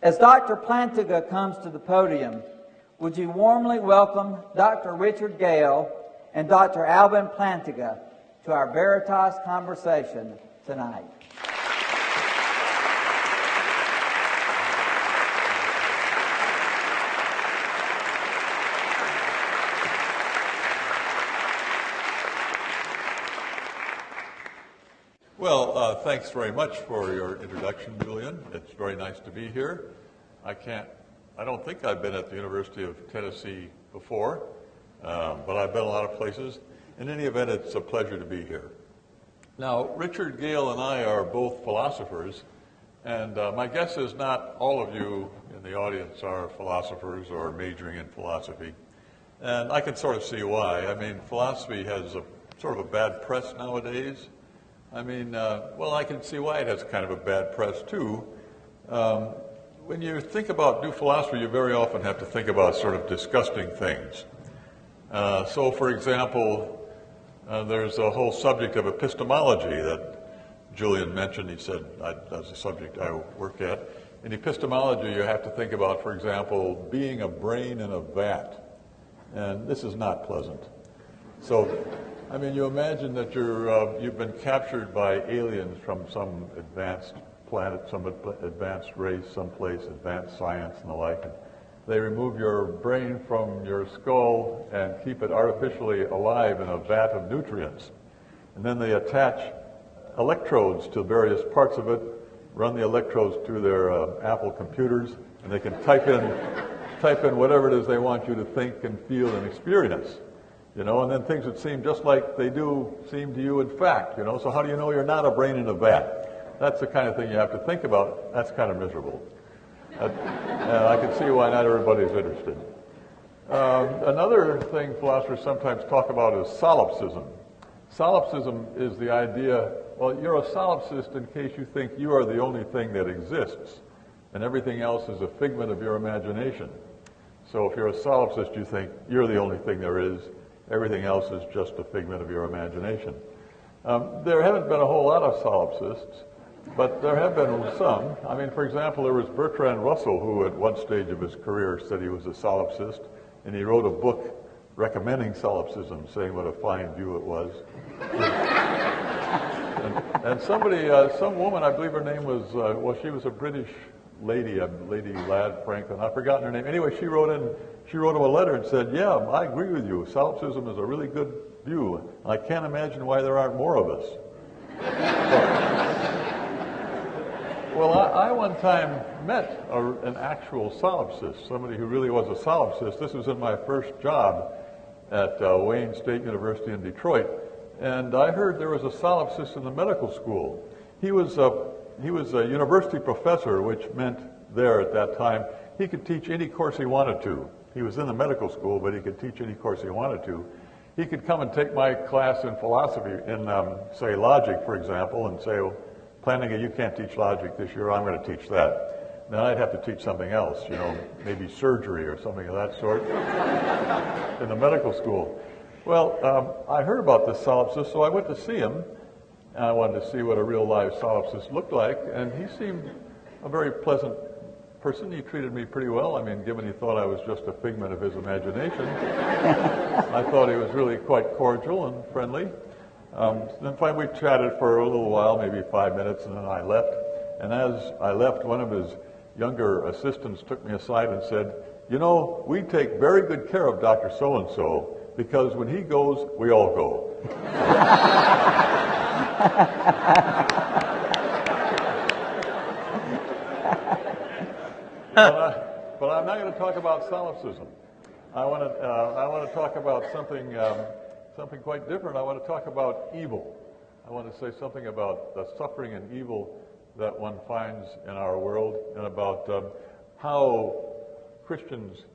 As Dr. Plantin comes to the podium, would you warmly welcome Dr. Richard Gale and Dr. Alvin Plantin to our Veritas conversation tonight. Well, thanks very much for your introduction, Julian. It's very nice to be here. I don't think I've been at the University of Tennessee before, but I've been a lot of places. In any event, it's a pleasure to be here. Now, Richard Gale and I are both philosophers, and my guess is not all of you in the audience are philosophers or majoring in philosophy. And I can sort of see why. I mean, philosophy has a sort of a bad press nowadays. I mean, well, I can see why it has kind of a bad press, too. When you think about new philosophy, you very often have to think about sort of disgusting things. So, for example, there's a whole subject of epistemology that Julian mentioned. He said that's a subject I work at. In epistemology, you have to think about, for example, being a brain in a vat. And this is not pleasant. So, I mean, you imagine that you've been captured by aliens from some advanced planet, some advanced race, someplace, advanced science and the like. And they remove your brain from your skull and keep it artificially alive in a vat of nutrients. And then they attach electrodes to various parts of it, run the electrodes through their Apple computers, and they can type in whatever it is they want you to think and feel and experience. You know, and then things would seem just like they do seem to you in fact, you know. So how do you know you're not a brain in a vat? That's the kind of thing you have to think about. That's kind of miserable. And I can see why not everybody's interested. Another thing philosophers sometimes talk about is solipsism. Solipsism is the idea, well, you're a solipsist in case you think you are the only thing that exists, and everything else is a figment of your imagination. So if you're a solipsist, you think you're the only thing there is. Everything else is just a figment of your imagination. There haven't been a whole lot of solipsists, but there have been some. I mean, for example, there was Bertrand Russell, who at one stage of his career said he was a solipsist, and he wrote a book recommending solipsism, saying what a fine view it was. and somebody, some woman, I believe her name was, well, she was a British lady, Lady Ladd Franklin. I've forgotten her name. Anyway, she wrote him a letter and said, yeah, I agree with you. Solipsism is a really good view. I can't imagine why there aren't more of us. Well, I one time met an actual solipsist, somebody who really was a solipsist. This was in my first job at Wayne State University in Detroit. And I heard there was a solipsist in the medical school. He was a university professor, which meant there at that time he could teach any course he wanted to. He was in the medical school, but he could teach any course he wanted to. He could come and take my class in philosophy, in, say, logic, for example, and say, well, Plantin, you can't teach logic this year, I'm going to teach that. Then I'd have to teach something else, you know, maybe surgery or something of that sort in the medical school. Well, I heard about this solipsist, so I went to see him. I wanted to see what a real live solipsist looked like, and he seemed a very pleasant person. He treated me pretty well. I mean, given he thought I was just a figment of his imagination, I thought he was really quite cordial and friendly. Then finally we chatted for a little while, maybe 5 minutes, and then I left. And as I left, one of his younger assistants took me aside and said, you know, we take very good care of Dr. So-and-so, because when he goes, we all go. But I'm not going to talk about solipsism. I want to talk about something quite different. I want to talk about evil. I want to say something about the suffering and evil that one finds in our world, and about how Christians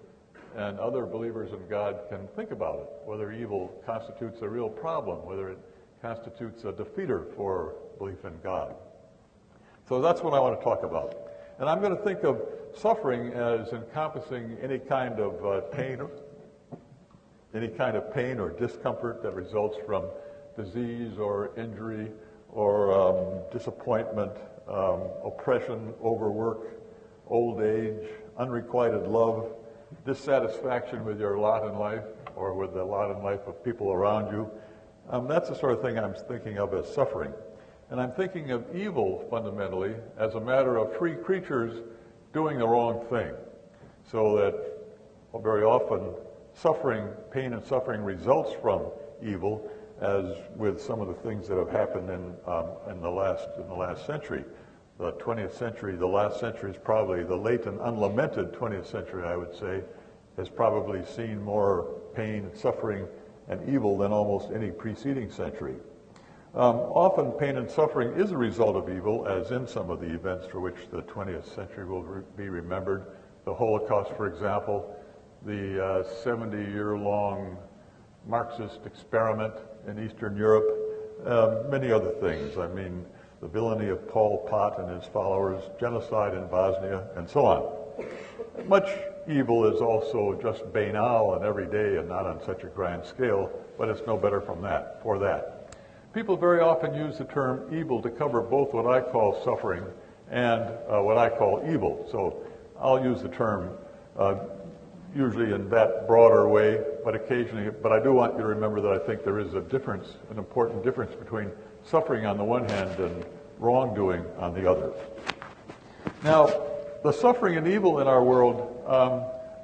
and other believers in God can think about it, whether evil constitutes a real problem, whether it constitutes a defeater for belief in God. So that's what I want to talk about. And I'm going to think of suffering as encompassing any kind of pain or discomfort that results from disease or injury or disappointment, oppression, overwork, old age, unrequited love, dissatisfaction with your lot in life or with the lot in life of people around you. That's the sort of thing I'm thinking of as suffering. And I'm thinking of evil fundamentally as a matter of free creatures doing the wrong thing. So that very often suffering, pain and suffering results from evil, as with some of the things that have happened in the last century. The 20th century, the last century is probably the late and unlamented 20th century, I would say, has probably seen more pain, suffering, and evil than almost any preceding century. Often pain and suffering is a result of evil, as in some of the events for which the 20th century will be remembered. The Holocaust, for example, the 70-year-long Marxist experiment in Eastern Europe, many other things. I mean, the villainy of Pol Pot and his followers, genocide in Bosnia, and so on. Much evil is also just banal and everyday and not on such a grand scale, but it's no better for that. People very often use the term evil to cover both what I call suffering and what I call evil. So I'll use the term usually in that broader way, but occasionally, but I do want you to remember that I think there is a difference, an important difference between suffering on the one hand and wrongdoing on the other. Now, the suffering and evil in our world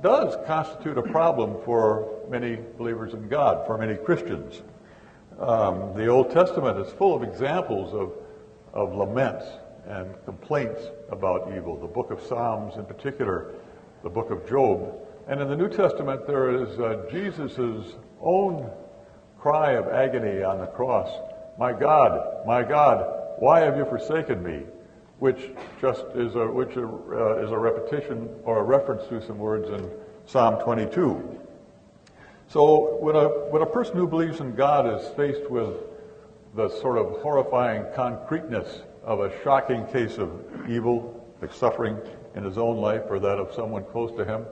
does constitute a problem for many believers in God, for many Christians. The Old Testament is full of examples of laments and complaints about evil. The book of Psalms in particular, the book of Job. And in the New Testament there is Jesus' own cry of agony on the cross. My God, why have you forsaken me? Which just is a repetition or a reference to some words in Psalm 22. So when a person who believes in God is faced with the sort of horrifying concreteness of a shocking case of evil, like suffering in his own life or that of someone close to him,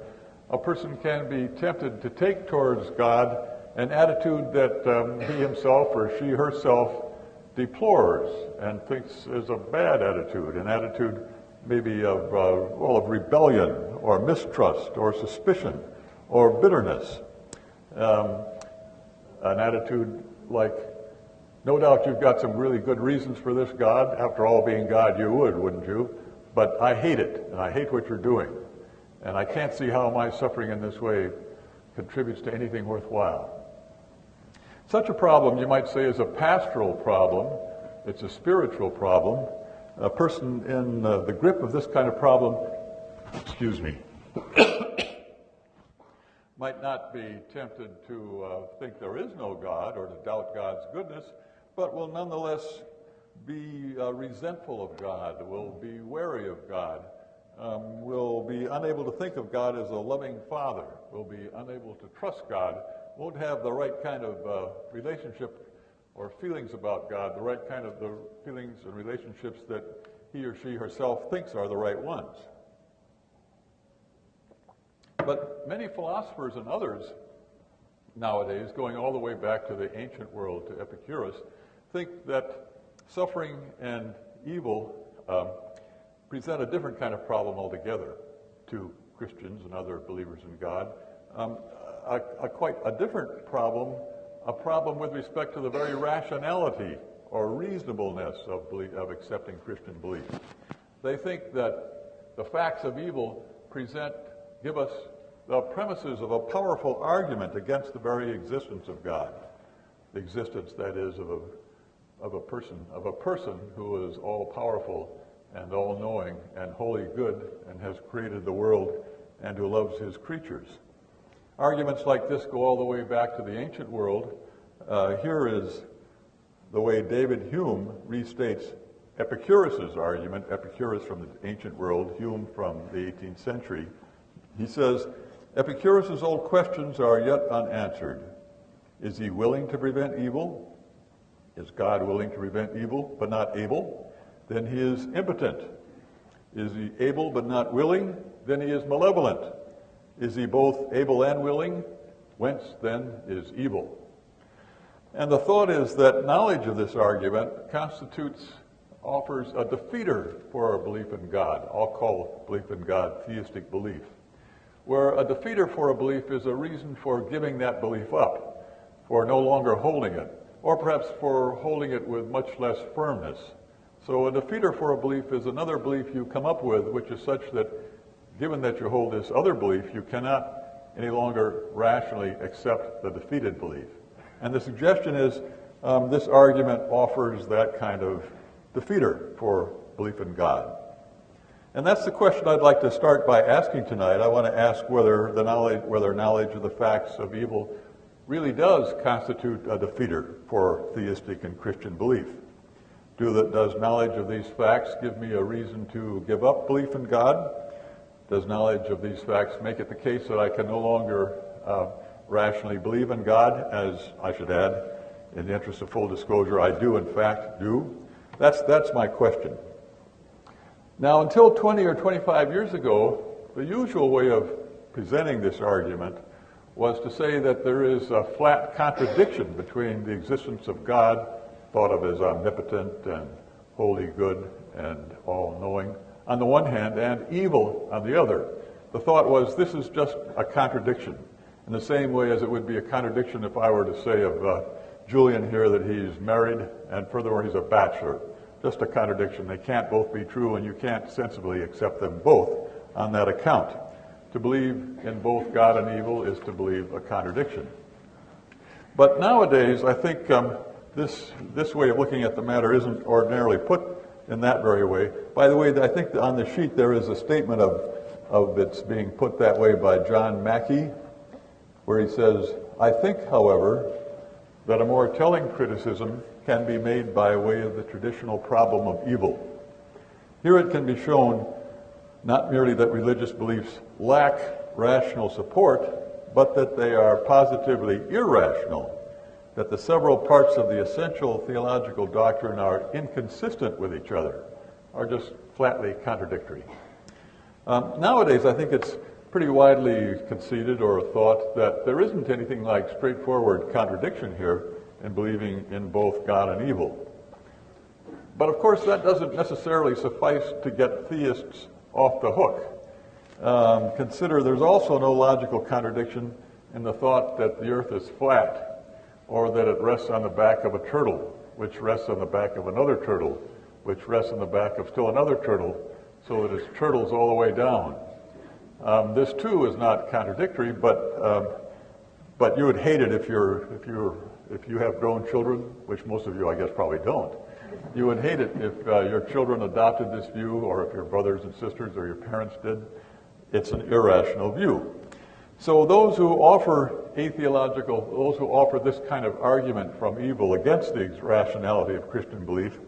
a person can be tempted to take towards God an attitude that he himself or she herself deplores and thinks is a bad attitude, an attitude maybe of rebellion or mistrust or suspicion or bitterness. An attitude like, no doubt you've got some really good reasons for this, God. After all, being God, you would, wouldn't you? But I hate it, and I hate what you're doing. And I can't see how my suffering in this way contributes to anything worthwhile. Such a problem, you might say, is a pastoral problem. It's a spiritual problem. A person in the grip of this kind of problem, might not be tempted to think there is no God or to doubt God's goodness, but will nonetheless be resentful of God, will be wary of God, will be unable to think of God as a loving Father, will be unable to trust God, won't have the right kind of relationship or feelings about God, the right kind of the feelings and relationships that he or she herself thinks are the right ones. But many philosophers and others nowadays, going all the way back to the ancient world, to Epicurus, think that suffering and evil present a different kind of problem altogether to Christians and other believers in God. Quite a different problem, a problem with respect to the very rationality or reasonableness of accepting Christian belief. They think that the facts of evil give us the premises of a powerful argument against the very existence of God. The existence, that is, of a person who is all-powerful and all-knowing and wholly good and has created the world and who loves his creatures. Arguments like this go all the way back to the ancient world. Here is the way David Hume restates Epicurus's argument, Epicurus from the ancient world, Hume from the 18th century. He says, Epicurus's old questions are yet unanswered. Is he willing to prevent evil? Is God willing to prevent evil but not able? Then he is impotent. Is he able but not willing? Then he is malevolent. Is he both able and willing? Whence then is evil? And the thought is that knowledge of this argument constitutes offers a defeater for our belief in God. I'll call belief in God theistic belief, where a defeater for a belief is a reason for giving that belief up, for no longer holding it, or perhaps for holding it with much less firmness. So a defeater for a belief is another belief you come up with, which is such that, given that you hold this other belief, you cannot any longer rationally accept the defeated belief. And the suggestion is this argument offers that kind of defeater for belief in God. And that's the question I'd like to start by asking tonight. I want to ask whether knowledge of the facts of evil really does constitute a defeater for theistic and Christian belief. Does knowledge of these facts give me a reason to give up belief in God? Does knowledge of these facts make it the case that I can no longer rationally believe in God, as I should add, in the interest of full disclosure, I do in fact do? That's my question. Now, until 20 or 25 years ago, the usual way of presenting this argument was to say that there is a flat contradiction between the existence of God, thought of as omnipotent and wholly good and all-knowing, on the one hand, and evil on the other. The thought was this is just a contradiction, in the same way as it would be a contradiction if I were to say of Julian here that he's married and furthermore he's a bachelor. Just a contradiction. They can't both be true, and you can't sensibly accept them both on that account. To believe in both God and evil is to believe a contradiction. But nowadays, I think this way of looking at the matter isn't ordinarily put in that very way. By the way, I think on the sheet there is a statement of it's being put that way by John Mackey, where he says, "I think, however, that a more telling criticism can be made by way of the traditional problem of evil. Here it can be shown not merely that religious beliefs lack rational support, but that they are positively irrational, that the several parts of the essential theological doctrine are inconsistent with each other, are just flatly contradictory." Nowadays, I think it's pretty widely conceded or thought that there isn't anything like straightforward contradiction here in believing in both God and evil. But of course, that doesn't necessarily suffice to get theists off the hook. Consider there's also no logical contradiction in the thought that the earth is flat, or that it rests on the back of a turtle, which rests on the back of another turtle, which rests on the back of still another turtle, so that it's turtles all the way down. This too is not contradictory, but you would hate it if you have grown children, which most of you, I guess, probably don't. You would hate it if your children adopted this view, or if your brothers and sisters or your parents did. It's an irrational view. So those who offer those who offer this kind of argument from evil against the rationality of Christian belief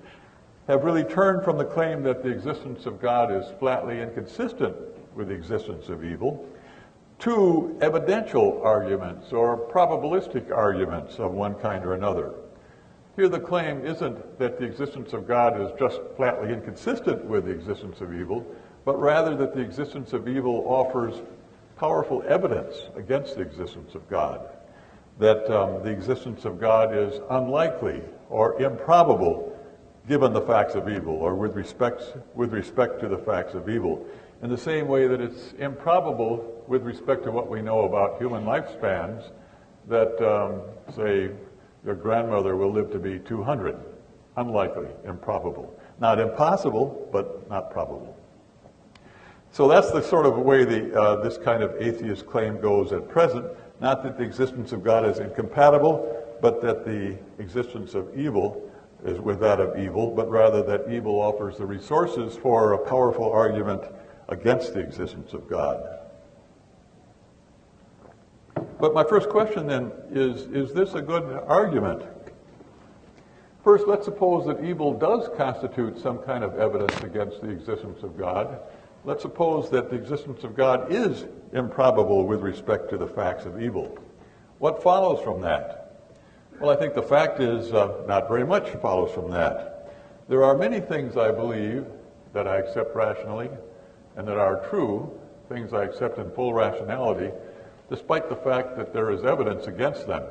have really turned from the claim that the existence of God is flatly inconsistent with the existence of evil to evidential arguments or probabilistic arguments of one kind or another. Here the claim isn't that the existence of God is just flatly inconsistent with the existence of evil, but rather that the existence of evil offers powerful evidence against the existence of God, that the existence of God is unlikely or improbable given the facts of evil, or with respect to the facts of evil, in the same way that it's improbable with respect to what we know about human lifespans that, say, your grandmother will live to be 200. Unlikely, improbable. Not impossible, but not probable. So that's the sort of way this kind of atheist claim goes at present. Not that the existence of God is incompatible, but that the existence of evil is with that of evil, but rather that evil offers the resources for a powerful argument against the existence of God. But my first question then is this a good argument? First, let's suppose that evil does constitute some kind of evidence against the existence of God. Let's suppose that the existence of God is improbable with respect to the facts of evil. What follows from that? Well, I think the fact is not very much follows from that. There are many things I believe that I accept rationally and that are true, things I accept in full rationality, despite the fact that there is evidence against them.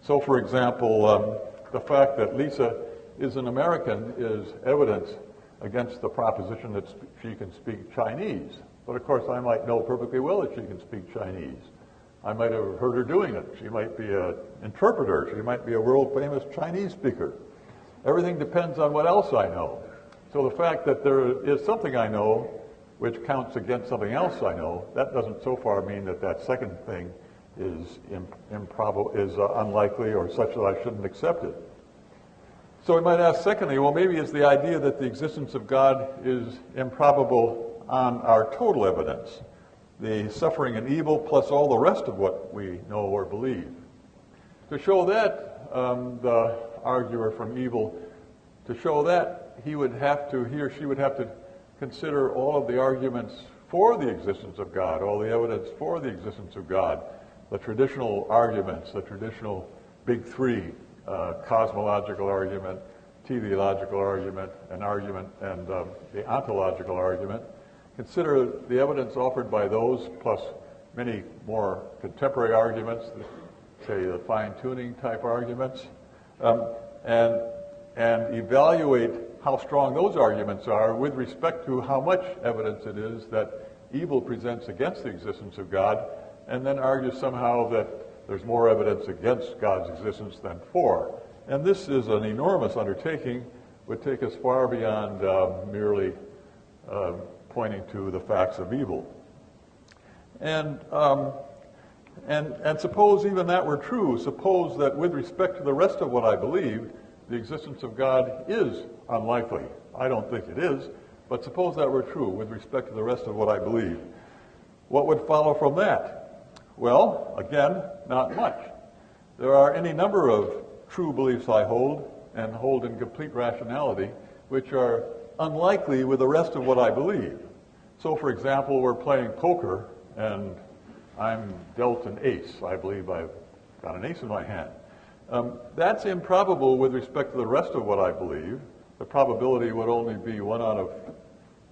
So, for example, the fact that Lisa is an American is evidence against the proposition that she can speak Chinese. But of course, I might know perfectly well that she can speak Chinese. I might have heard her doing it. She might be an interpreter. She might be a world-famous Chinese speaker. Everything depends on what else I know. So the fact that there is something I know which counts against something else I know, that doesn't so far mean that that second thing is improbable, is unlikely, or such that I shouldn't accept it. So we might ask, secondly, well, maybe it's the idea that the existence of God is improbable on our total evidence, the suffering and evil plus all the rest of what we know or believe. To show that, the arguer from evil, to show that, he or she would have to consider all of the arguments for the existence of God, all the evidence for the existence of God, the traditional arguments, the traditional big three, cosmological argument, teleological argument, and the ontological argument. Consider the evidence offered by those, plus many more contemporary arguments, say the fine-tuning type arguments, and evaluate how strong those arguments are with respect to how much evidence it is that evil presents against the existence of God, and then argue somehow that there's more evidence against God's existence than for. And this is an enormous undertaking, would take us far beyond merely pointing to the facts of evil. And suppose even that were true, suppose that with respect to the rest of what I believe, the existence of God is unlikely. I don't think it is, but suppose that were true with respect to the rest of what I believe. What would follow from that? Well, again, not much. There are any number of true beliefs I hold, and hold in complete rationality, which are unlikely with the rest of what I believe. So, for example, we're playing poker, and I'm dealt an ace. I believe I've got an ace in my hand. That's improbable with respect to the rest of what I believe. The probability would only be 1 out of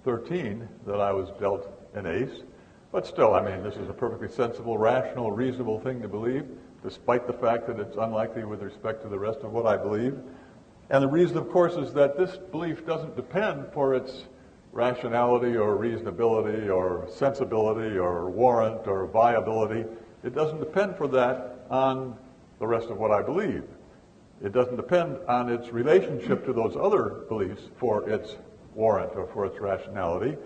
13 that I was dealt an ace. But still, I mean, this is a perfectly sensible, rational, reasonable thing to believe, despite the fact that it's unlikely with respect to the rest of what I believe. And the reason, of course, is that this belief doesn't depend for its rationality or reasonability or sensibility or warrant or viability. It doesn't depend for that on the rest of what I believe. It doesn't depend on its relationship to those other beliefs for its warrant or for its rationality.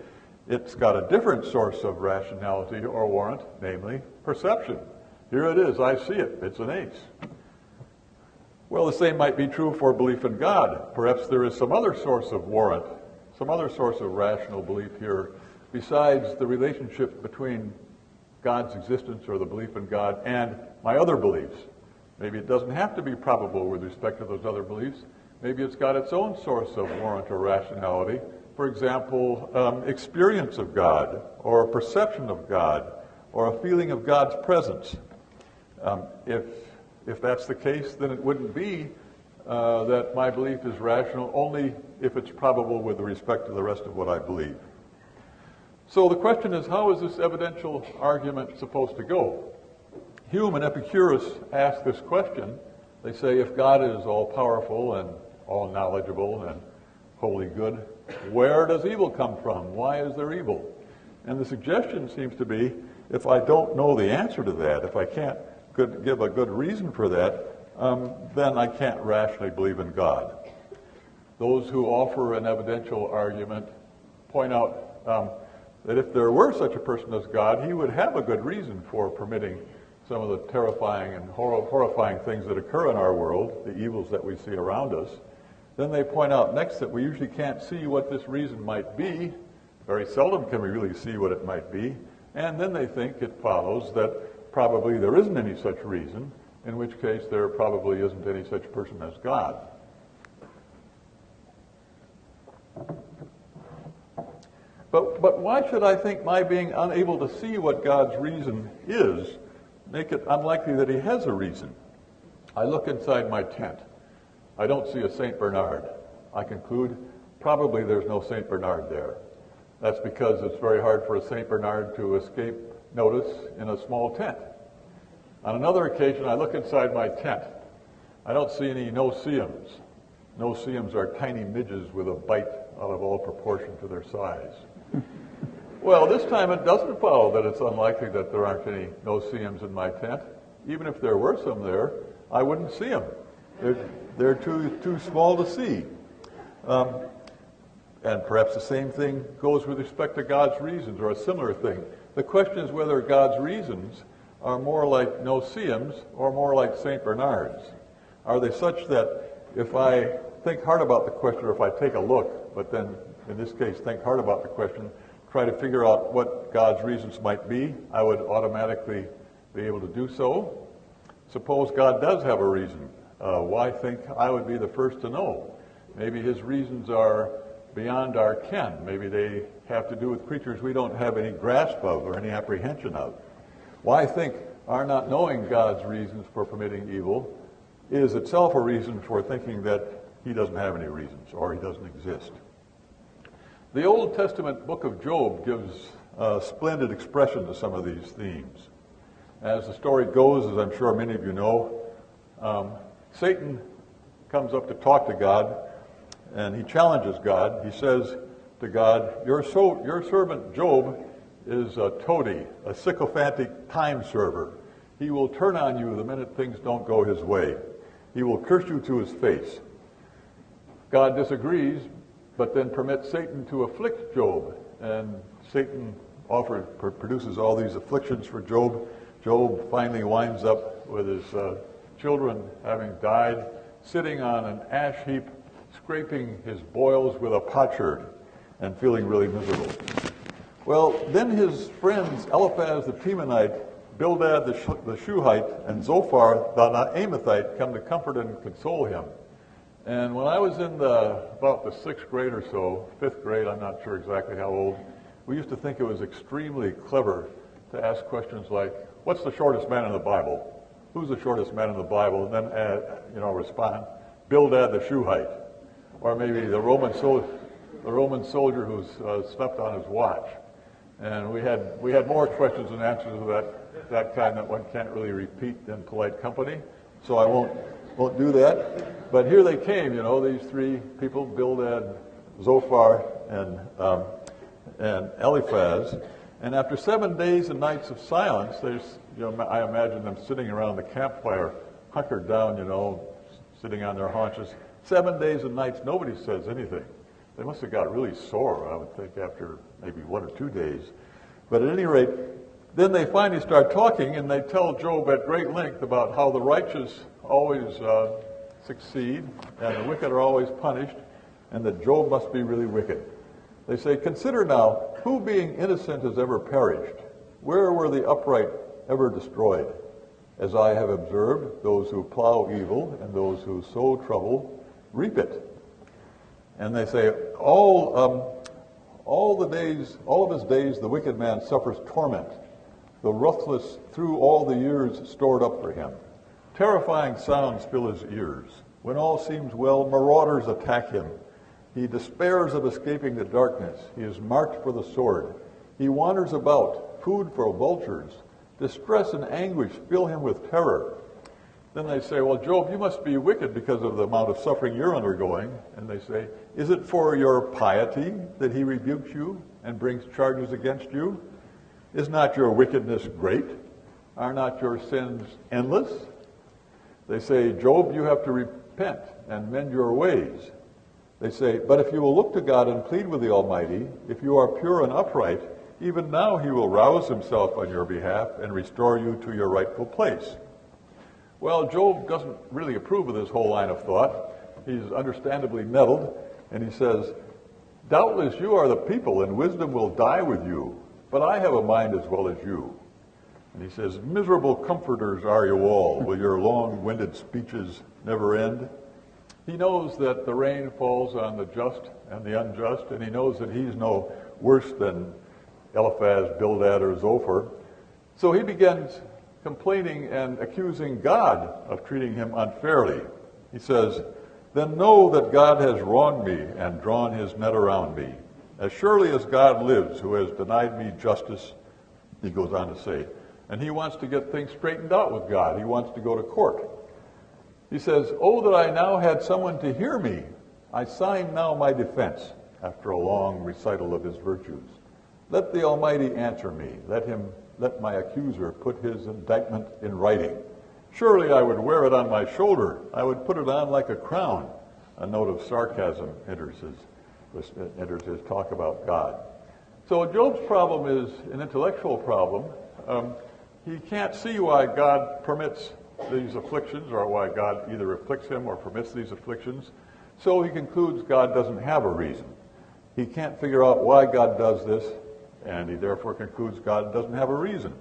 It's got a different source of rationality or warrant, namely perception. Here it is, I see it, it's an ace. Well, the same might be true for belief in God. Perhaps there is some other source of warrant, some other source of rational belief here, besides the relationship between God's existence or the belief in God and my other beliefs. Maybe it doesn't have to be probable with respect to those other beliefs. Maybe it's got its own source of warrant or rationality. For example, experience of God, or a perception of God, or a feeling of God's presence. If that's the case, then it wouldn't be that my belief is rational only if it's probable with respect to the rest of what I believe. So the question is, how is this evidential argument supposed to go? Hume and Epicurus ask this question. They say, if God is all-powerful and all-knowledgeable and wholly good, where does evil come from? Why is there evil? And the suggestion seems to be, if I don't know the answer to that, if I can't give a good reason for that, then I can't rationally believe in God. Those who offer an evidential argument point out that if there were such a person as God, he would have a good reason for permitting some of the terrifying and horrifying things that occur in our world, the evils that we see around us. Then they point out next that we usually can't see what this reason might be. Very seldom can we really see what it might be. And then they think it follows that probably there isn't any such reason, in which case there probably isn't any such person as God. But why should I think my being unable to see what God's reason is make it unlikely that he has a reason? I look inside my tent. I don't see a St. Bernard. I conclude probably there's no St. Bernard there. That's because it's very hard for a St. Bernard to escape notice in a small tent. On another occasion, I look inside my tent. I don't see any no-see-ums. no-see-ums are tiny midges with a bite out of all proportion to their size. Well, this time it doesn't follow that it's unlikely that there aren't any no-see-ums in my tent. Even if there were some there, I wouldn't see them. They're too small to see. And perhaps the same thing goes with respect to God's reasons, or a similar thing. The question is whether God's reasons are more like no-see-ums or more like St. Bernards. Are they such that if I think hard about the question, or if I take a look, but then in this case think hard about the question, try to figure out what God's reasons might be, I would automatically be able to do so? Suppose God does have a reason. Why think I would be the first to know? Maybe his reasons are beyond our ken. Maybe they have to do with creatures we don't have any grasp of or any apprehension of. Why think our not knowing God's reasons for permitting evil is itself a reason for thinking that he doesn't have any reasons or he doesn't exist? The Old Testament book of Job gives a splendid expression to some of these themes. As the story goes, as I'm sure many of you know, Satan comes up to talk to God, and he challenges God. He says to God, your servant Job is a toady, a sycophantic time server. He will turn on you the minute things don't go his way. He will curse you to his face. God disagrees, but then permits Satan to afflict Job. And Satan produces all these afflictions for Job. Job finally winds up with his children having died, sitting on an ash heap, scraping his boils with a potsherd, and feeling really miserable. Well, then his friends Eliphaz the Temanite, Bildad the Shuhite, and Zophar the Naamathite come to comfort and console him. And when I was in about the 6th grade or so, 5th grade, I'm not sure exactly how old, we used to think it was extremely clever to ask questions like, what's the shortest man in the Bible? Who's the shortest man in the Bible? And then, respond, Bildad the Shuhite. Or maybe the Roman soldier who's slept on his watch. And we had more questions and answers of that kind that one can't really repeat in polite company. So I won't do that. But here they came, these three people, Bildad, Zophar, and Eliphaz. And after 7 days and nights of silence, I imagine them sitting around the campfire, hunkered down, sitting on their haunches. 7 days and nights, nobody says anything. They must have got really sore, I would think, after maybe 1 or 2 days. But at any rate, then they finally start talking, and they tell Job at great length about how the righteous always succeed, and the wicked are always punished, and that Job must be really wicked. They say, consider now, who being innocent has ever perished? Where were the upright ever destroyed? As I have observed, those who plow evil and those who sow trouble reap it. And they say, all of his days, the wicked man suffers torment. The ruthless through all the years stored up for him. Terrifying sounds fill his ears. When all seems well, marauders attack him. He despairs of escaping the darkness. He is marked for the sword. He wanders about, food for vultures. Distress and anguish fill him with terror. Then they say, well, Job, you must be wicked because of the amount of suffering you're undergoing. And they say, is it for your piety that he rebukes you and brings charges against you? Is not your wickedness great? Are not your sins endless? They say, Job, you have to repent and mend your ways. They say, but if you will look to God and plead with the Almighty, if you are pure and upright, even now he will rouse himself on your behalf and restore you to your rightful place. Well, Job doesn't really approve of this whole line of thought. He's understandably nettled, and he says, doubtless you are the people, and wisdom will die with you, but I have a mind as well as you. And he says, miserable comforters are you all, will your long-winded speeches never end? He knows that the rain falls on the just and the unjust, and he knows that he's no worse than Eliphaz, Bildad, or Zophar. So he begins complaining and accusing God of treating him unfairly. He says, then know that God has wronged me and drawn his net around me. As surely as God lives, who has denied me justice, he goes on to say, and he wants to get things straightened out with God. He wants to go to court. He says, "Oh, that I now had someone to hear me. I sign now my defense," after a long recital of his virtues. "Let the Almighty answer me. Let my accuser put his indictment in writing. Surely I would wear it on my shoulder. I would put it on like a crown." A note of sarcasm enters his talk about God. So Job's problem is an intellectual problem. He can't see why God permits these afflictions, or why God either afflicts him or permits these afflictions. So he concludes God doesn't have a reason. He can't figure out why God does this, and he therefore concludes God doesn't have a reason.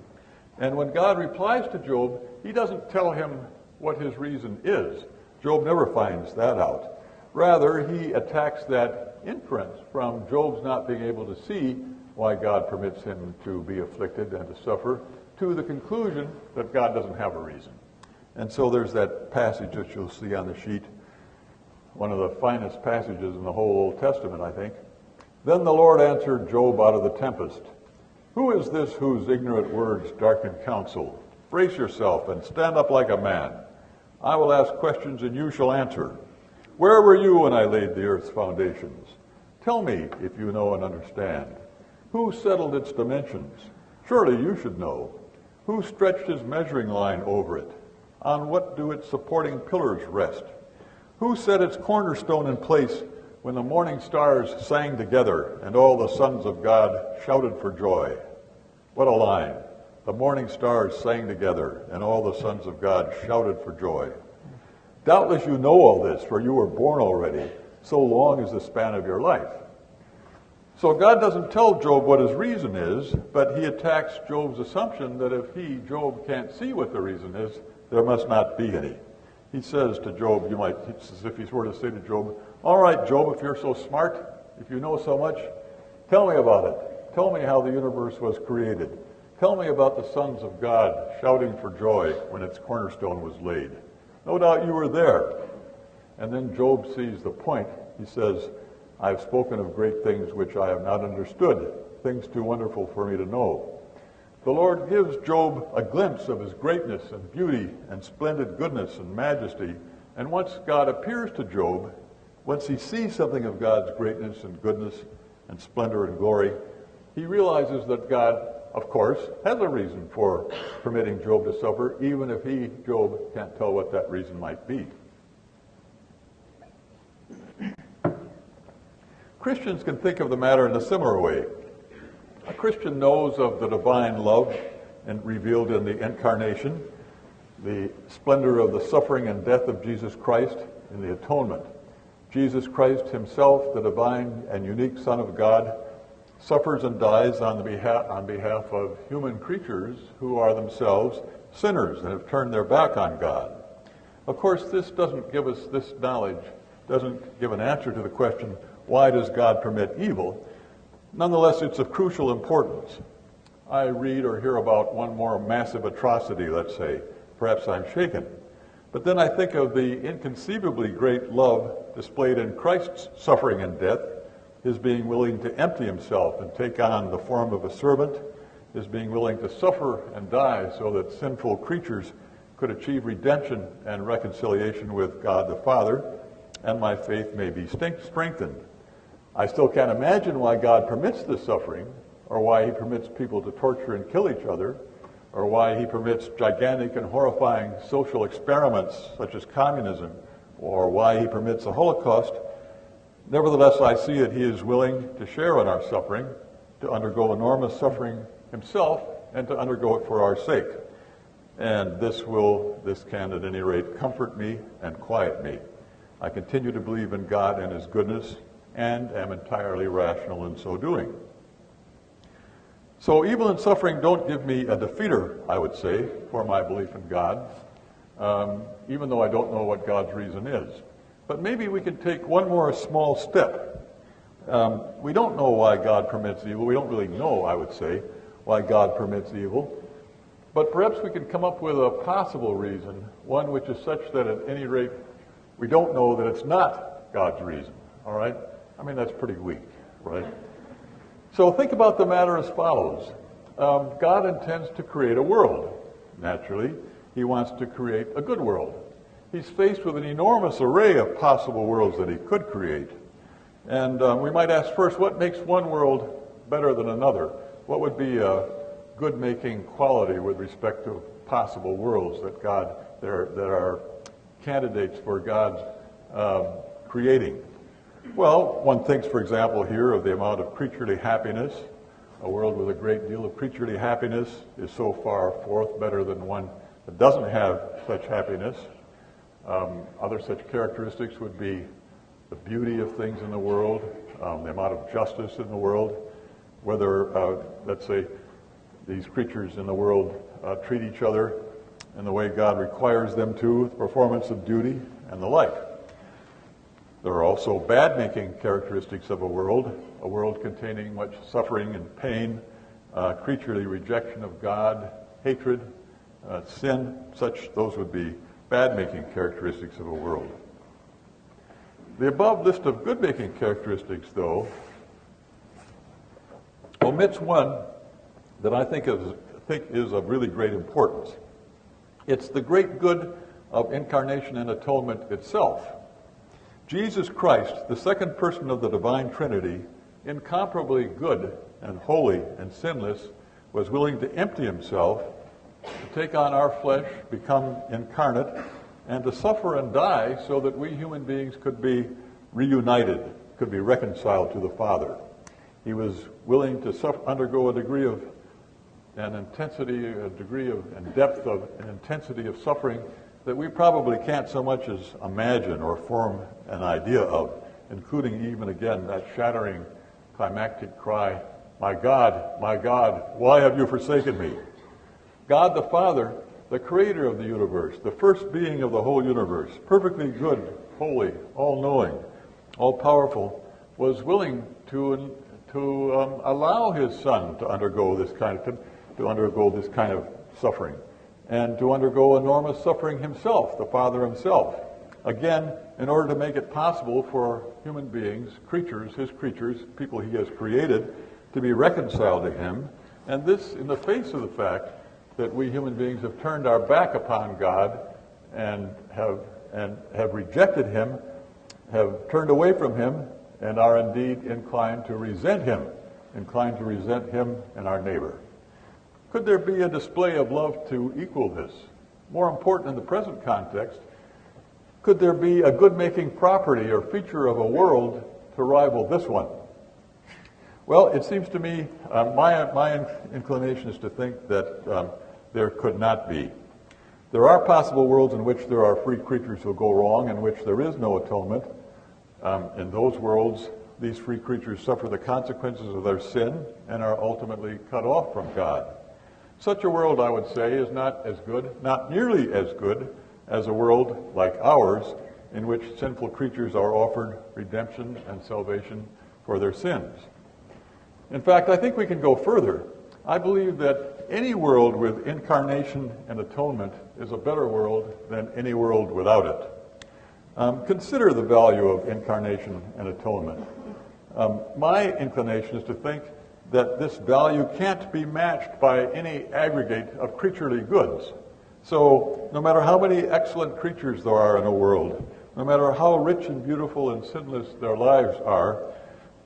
And when God replies to Job, he doesn't tell him what his reason is. Job never finds that out. Rather, he attacks that inference from Job's not being able to see why God permits him to be afflicted and to suffer, to the conclusion that God doesn't have a reason. And so there's that passage that you'll see on the sheet, one of the finest passages in the whole Old Testament, I think. "Then the Lord answered Job out of the tempest. Who is this whose ignorant words darken counsel? Brace yourself and stand up like a man. I will ask questions and you shall answer. Where were you when I laid the earth's foundations? Tell me if you know and understand. Who settled its dimensions? Surely you should know. Who stretched his measuring line over it? On what do its supporting pillars rest? Who set its cornerstone in place when the morning stars sang together and all the sons of God shouted for joy?" What a line. The morning stars sang together and all the sons of God shouted for joy. Doubtless you know all this, for you were born already. So long is the span of your life. So God doesn't tell Job what his reason is, but he attacks Job's assumption that if Job, can't see what the reason is, there must not be any. He says to Job, it's as if he were to say to Job, "All right, Job, if you're so smart, if you know so much, tell me about it. Tell me how the universe was created. Tell me about the sons of God shouting for joy when its cornerstone was laid. No doubt you were there." And then Job sees the point. He says, "I've spoken of great things which I have not understood, things too wonderful for me to know." The Lord gives Job a glimpse of his greatness and beauty and splendid goodness and majesty. And once God appears to Job, once he sees something of God's greatness and goodness and splendor and glory, he realizes that God, of course, has a reason for permitting Job to suffer, even if Job, can't tell what that reason might be. Christians can think of the matter in a similar way. A Christian knows of the divine love revealed in the incarnation, the splendor of the suffering and death of Jesus Christ in the atonement. Jesus Christ himself, the divine and unique Son of God, suffers and dies on behalf of human creatures who are themselves sinners and have turned their back on God. Of course, this knowledge doesn't give an answer to the question, why does God permit evil? Nonetheless, it's of crucial importance. I read or hear about one more massive atrocity, let's say. Perhaps I'm shaken. But then I think of the inconceivably great love displayed in Christ's suffering and death, his being willing to empty himself and take on the form of a servant, his being willing to suffer and die so that sinful creatures could achieve redemption and reconciliation with God the Father, and my faith may be strengthened. I still can't imagine why God permits this suffering, or why he permits people to torture and kill each other, or why he permits gigantic and horrifying social experiments such as communism, or why he permits the Holocaust. Nevertheless, I see that he is willing to share in our suffering, to undergo enormous suffering himself, and to undergo it for our sake. And this can at any rate comfort me and quiet me. I continue to believe in God and his goodness, and am entirely rational in so doing. So evil and suffering don't give me a defeater, I would say, for my belief in God, even though I don't know what God's reason is. But maybe we can take one more small step. We don't know why God permits evil. We don't really know, I would say, why God permits evil. But perhaps we can come up with a possible reason, one which is such that at any rate we don't know that it's not God's reason. All right? I mean, that's pretty weak, right? So think about the matter as follows. God intends to create a world. Naturally, he wants to create a good world. he's faced with an enormous array of possible worlds that he could create. And we might ask first, what makes one world better than another? What would be a good-making quality with respect to possible worlds that are candidates for God's creating? Well, one thinks, for example, here of the amount of creaturely happiness. A world with a great deal of creaturely happiness is so far forth better than one that doesn't have such happiness. Other such characteristics would be the beauty of things in the world, the amount of justice in the world, whether, let's say, these creatures in the world treat each other in the way God requires them to, the performance of duty, and the like. There are also bad-making characteristics of a world containing much suffering and pain, creaturely rejection of God, hatred, sin. Those would be bad-making characteristics of a world. The above list of good-making characteristics, though, omits one that I think is of really great importance. It's the great good of incarnation and atonement itself. Jesus Christ, the second person of the divine Trinity, incomparably good and holy and sinless, was willing to empty himself, to take on our flesh, become incarnate, and to suffer and die so that we human beings could be reunited, could be reconciled to the Father. He was willing to undergo a degree of and intensity, a degree of and depth of an intensity of suffering that we probably can't so much as imagine or form an idea of, including even again that shattering climactic cry, my God, why have you forsaken me?" God the Father, the creator of the universe, the first being of the whole universe, perfectly good, holy, all-knowing, all-powerful, was willing to allow his Son to undergo this kind of suffering, and to undergo enormous suffering himself, the Father himself. Again, in order to make it possible for human beings, his creatures, people he has created, to be reconciled to him, and this in the face of the fact that we human beings have turned our back upon God and have rejected him, have turned away from him, and are indeed inclined to resent him and our neighbor. Could there be a display of love to equal this? More important in the present context, could there be a good-making property or feature of a world to rival this one? Well, it seems to me, my inclination is to think that there could not be. There are possible worlds in which there are free creatures who go wrong, in which there is no atonement. In those worlds, these free creatures suffer the consequences of their sin and are ultimately cut off from God. Such a world, I would say, is not as good, not nearly as good, as a world like ours, in which sinful creatures are offered redemption and salvation for their sins. In fact, I think we can go further. I believe that any world with incarnation and atonement is a better world than any world without it. Consider the value of incarnation and atonement. My inclination is to think that this value can't be matched by any aggregate of creaturely goods. So no matter how many excellent creatures there are in a world, no matter how rich and beautiful and sinless their lives are,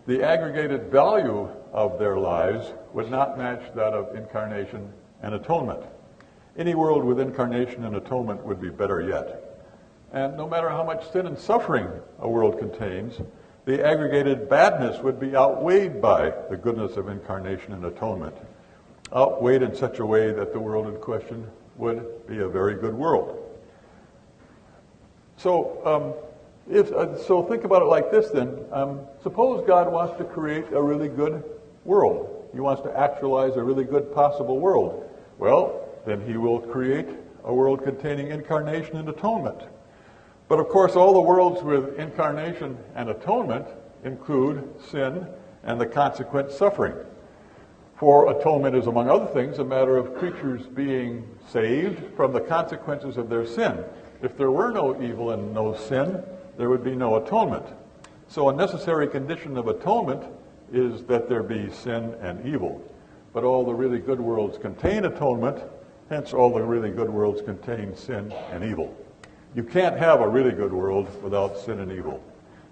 the aggregated value of their lives would not match that of incarnation and atonement. Any world with incarnation and atonement would be better yet. And no matter how much sin and suffering a world contains, the aggregated badness would be outweighed by the goodness of incarnation and atonement, outweighed in such a way that the world in question would be a very good world. So think about it like this then. Suppose God wants to create a really good world. He wants to actualize a really good possible world. Well, then he will create a world containing incarnation and atonement. But of course, all the worlds with incarnation and atonement include sin and the consequent suffering. For atonement is, among other things, a matter of creatures being saved from the consequences of their sin. If there were no evil and no sin, there would be no atonement. So a necessary condition of atonement is that there be sin and evil. But all the really good worlds contain atonement, hence all the really good worlds contain sin and evil. You can't have a really good world without sin and evil.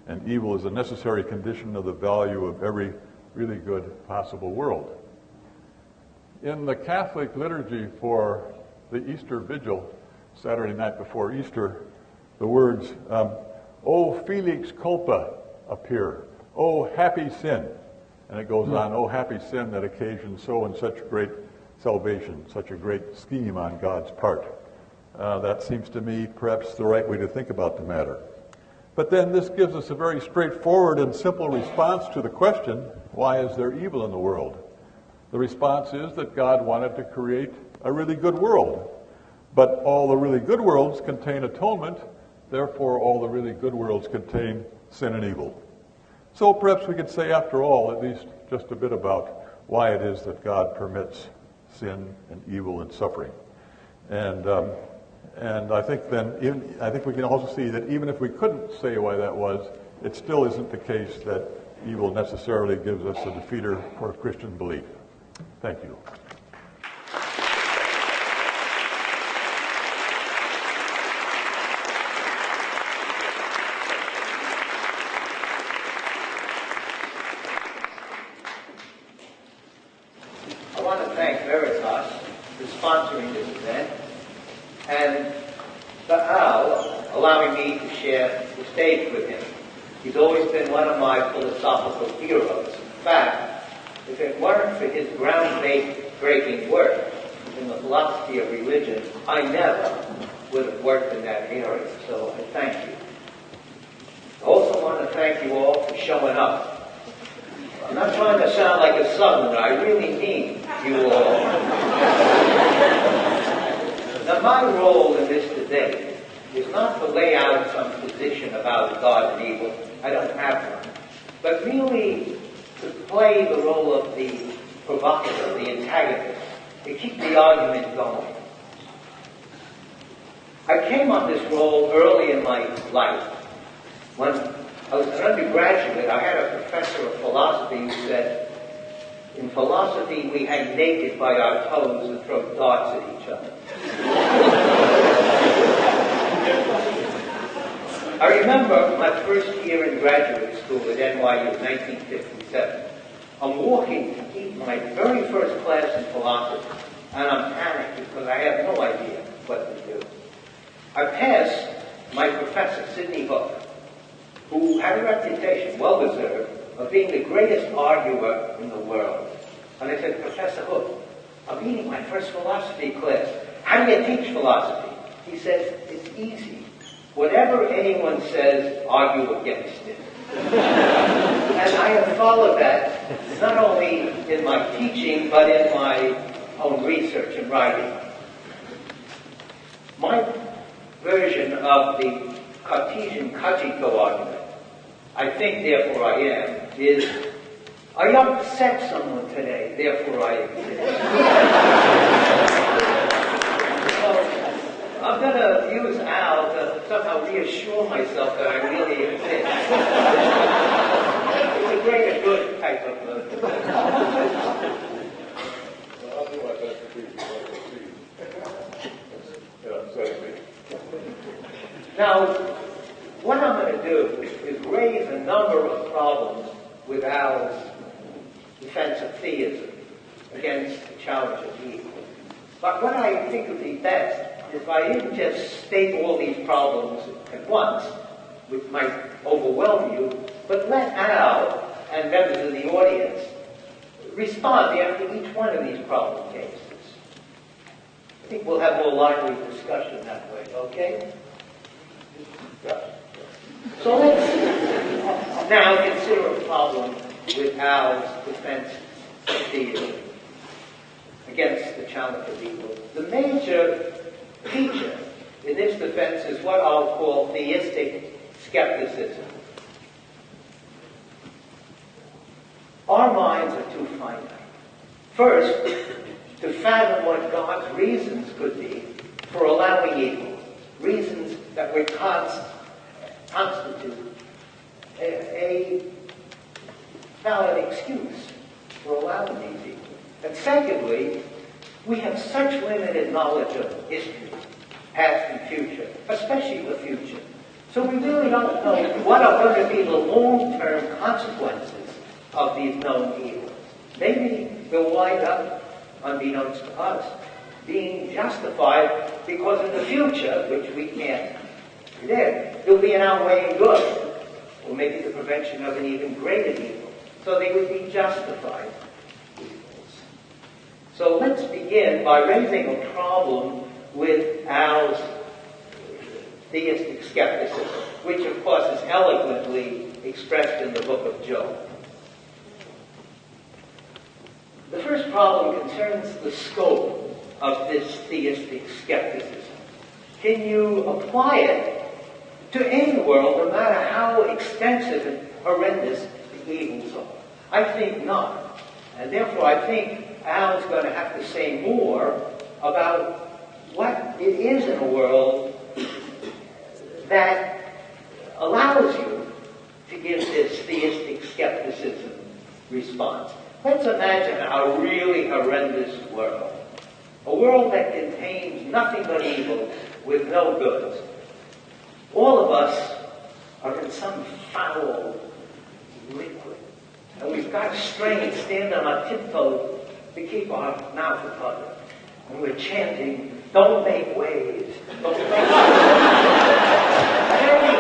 And evil is a necessary condition of the value of every really good possible world. In the Catholic liturgy for the Easter Vigil, Saturday night before Easter, the words, O Felix culpa, appear. O happy sin. And it goes on, O happy sin that occasions so and such great salvation, such a great scheme on God's part. That seems to me perhaps the right way to think about the matter. But then this gives us a very straightforward and simple response to the question, why is there evil in the world? The response is that God wanted to create a really good world. But all the really good worlds contain atonement, therefore all the really good worlds contain sin and evil. So perhaps we could say, after all, at least just a bit about why it is that God permits sin and evil and suffering. And I think then, I think we can also see that even if we couldn't say why that was, it still isn't the case that evil necessarily gives us a defeater for Christian belief. Thank you. I want to thank Veritas for sponsoring this event and for Al allowing me to share the stage with him. He's always been one of my philosophical heroes. In fact, if it weren't for his groundbreaking work in the philosophy of religion, I never would have worked in that area. So I thank you. I also want to thank you all for showing up. I'm not trying to sound like a Southerner. I really mean you all. Now, my role in this debate is not to lay out some position about God and evil. I don't have one. But really to play the role of the provocateur, the antagonist, to keep the argument going. I came on this role early in my life. When I was an undergraduate, I had a professor of philosophy who said, in philosophy, we hang naked by our toes and throw darts at each other. I remember my first year in graduate school at NYU in 1957. I'm walking to eat my very first class in philosophy, and I'm panicked because I have no idea what to do. I passed my professor, Sidney Hook, who had a reputation, well-deserved, of being the greatest arguer in the world. And I said, Professor Hook, I'm eating my first philosophy class. How do you teach philosophy? He says, it's easy. Whatever anyone says, argue against it. And I have followed that, not only in my teaching, but in my own research and writing. My version of the Cartesian Kajiko argument, I think, therefore I am, is, I upset someone today, therefore I exist. So, I'm going to use Al to somehow reassure myself that I really exist. It's a greater good type of... Well, I'll do my best to be Now, what I'm going to do is raise a number of problems with Al's defense of theism against the challenge of evil. But what I think would be best is if I didn't just state all these problems at once, which might overwhelm you, but let Al and members of the audience respond after each one of these problem cases. I think we'll have more lively discussion that way, okay? So let's now consider a problem with Al's defense of theism against the challenge of evil. The major feature in this defense is what I'll call theistic skepticism. Our minds are too finite. First, to fathom what God's reasons could be for allowing evil, reasons that would constitute a valid excuse for allowing these evils. And secondly, we have such limited knowledge of history past and future, especially the future. So we really don't know what are going to be the long-term consequences of these known evils. Maybe they'll wind up, unbeknownst to us, being justified because in the future, which we can't predict, there'll be an outweighing good, or maybe the prevention of an even greater evil. So they would be justified evils. So let's begin by raising a problem with Al's theistic skepticism, which of course is eloquently expressed in the book of Job. The first problem concerns the scope of this theistic skepticism. Can you apply it to any world, no matter how extensive and horrendous the evils are? I think not. And therefore I think Al's going to have to say more about what it is in a world that allows you to give this theistic skepticism response. Let's imagine a really horrendous world. A world that contains nothing but evil with no goods. All of us are in some foul liquid. And we've got to strain and stand on our tiptoes to keep our mouth covered. And we're chanting, don't make waves. Don't make waves. And every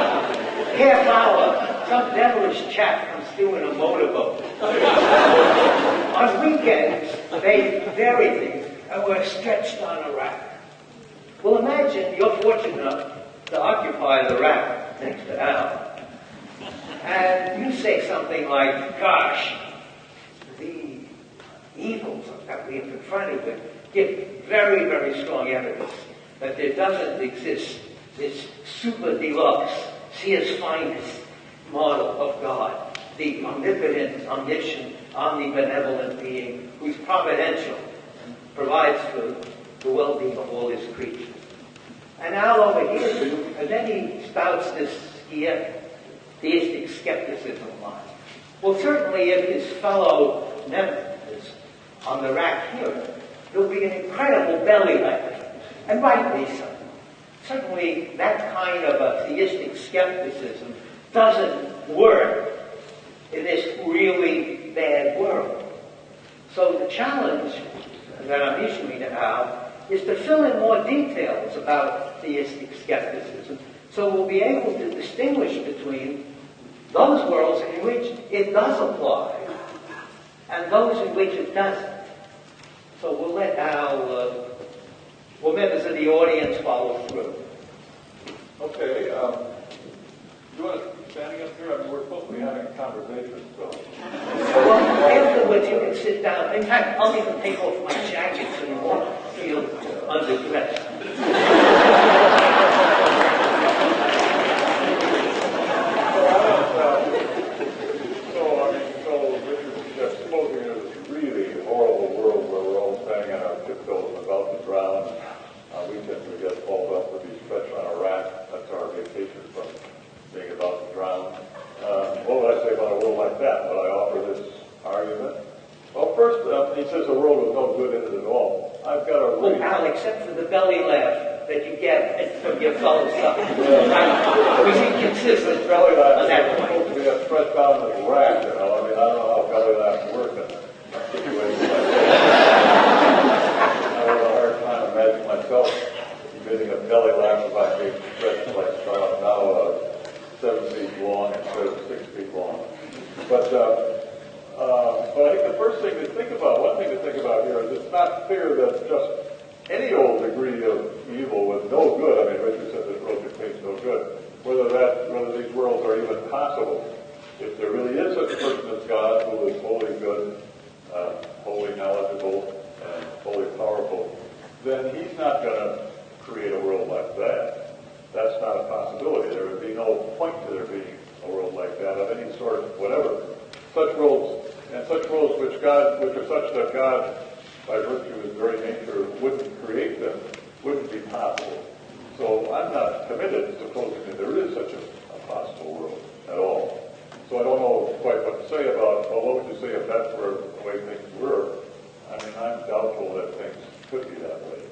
half hour, some devilish chap comes through in a motorboat. On weekends, they vary things, and we're stretched on a rack. Well, imagine you're fortunate enough to occupy the rack next to Al. And you say something like, gosh, the evils that we are confronted with give very, very strong evidence that there doesn't exist this super deluxe, seer's finest model of God, the omnipotent, omniscient, omnibenevolent being who's providential and provides for the well-being of all his creatures. And Al overhears you, and then he spouts this theistic skepticism line. Well, certainly if his fellow members on the rack hear it, there'll be an incredible belly laugh, and rightly so. Certainly that kind of a theistic skepticism doesn't work in this really bad world. So the challenge that I'm issuing to Al is to fill in more details about theistic skepticism so we'll be able to distinguish between those worlds in which it does apply and those in which it doesn't. So we'll let Al, or members of the audience, follow through. Okay, you want to keep standing up here? I mean, we're supposed to be having a conversation, so. Well, afterwards you can sit down. In fact, I'll even take off my jacket so you won't feel underdressed. So Richard's just supposing it was a really horrible world where we're all standing on our tiptoes and about to drown. On weekends we get hauled up to be stretched on a rack. That's our vacation from being about to drown. What would I say about a world like that? Would I offer this argument? Well, first, he says the world was no good in it at all. I've got a Well, Al, except for the belly laugh that you get from your fellow stuff. Was inconsistent belly laugh on that point. supposed to be stretched out in the rack, you know. I mean, I don't know how belly laughs work in a situation like that. I have a hard time imagining myself emitting a belly laugh if I'm being stretched like now 7 feet long instead of 6 feet long. But I think the first thing to think about, one thing to think about here is it's not clear that just any old degree of evil with no good, I mean, Richard said this world contains no good, whether these worlds are even possible. If there really is such a person as God who is wholly good, wholly knowledgeable, and wholly powerful, then he's not going to create a world like that. That's not a possibility. There would be no point to there being a world like that of any sort, whatever. Such worlds, and such worlds which are such that God, by virtue of his very nature, wouldn't create them, wouldn't be possible. So I'm not committed to supposing that there is such a possible world at all. So I don't know quite what to say about, well, what would you say if that were the way things were? I mean, I'm doubtful that things could be that way.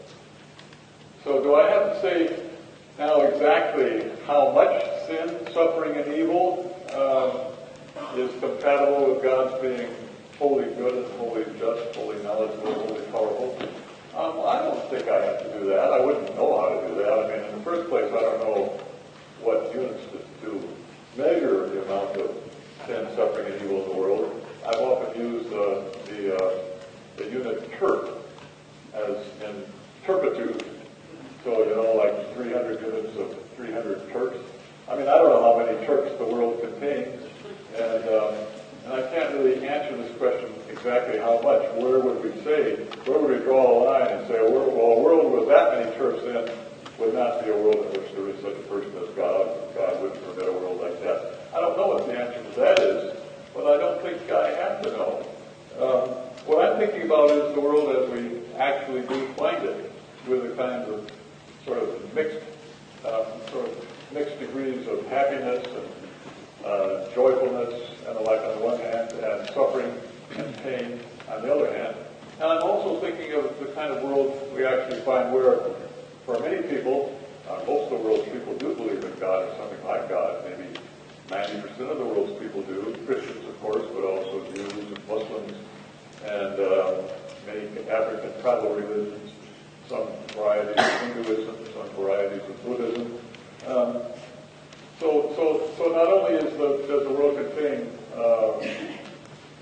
So do I have to say now exactly how much sin, suffering, and evil is compatible with God's being wholly good and wholly just, wholly knowledgeable, wholly powerful? I don't think I have to do that. I wouldn't know how to do that. I mean, in the first place, I don't know what units to measure the amount of sin, suffering, and evil in the world. I've often used the unit terp as in turpitude. So, like 300 units of 300 terps. I mean, I don't know how many terps the world contains, and I can't really answer this question exactly how much. Where would we draw a line and say, well, a world with that many terps in would not be a world in which there is such a person as God. God wouldn't permit a world like that. I don't know what the answer to that is, but I don't think I have to know. What I'm thinking about is the world as we actually do find it, with the kinds of sort of mixed degrees of happiness and joyfulness and the like on the one hand, and suffering and pain on the other hand. And I'm also thinking of the kind of world we actually find where, for many people, most of the world's people do believe in God or something like God. Maybe 90% of the world's people do. Christians, of course, but also Jews and Muslims and many African tribal religions, some varieties of Hinduism, some varieties of Buddhism. So not only does the world contain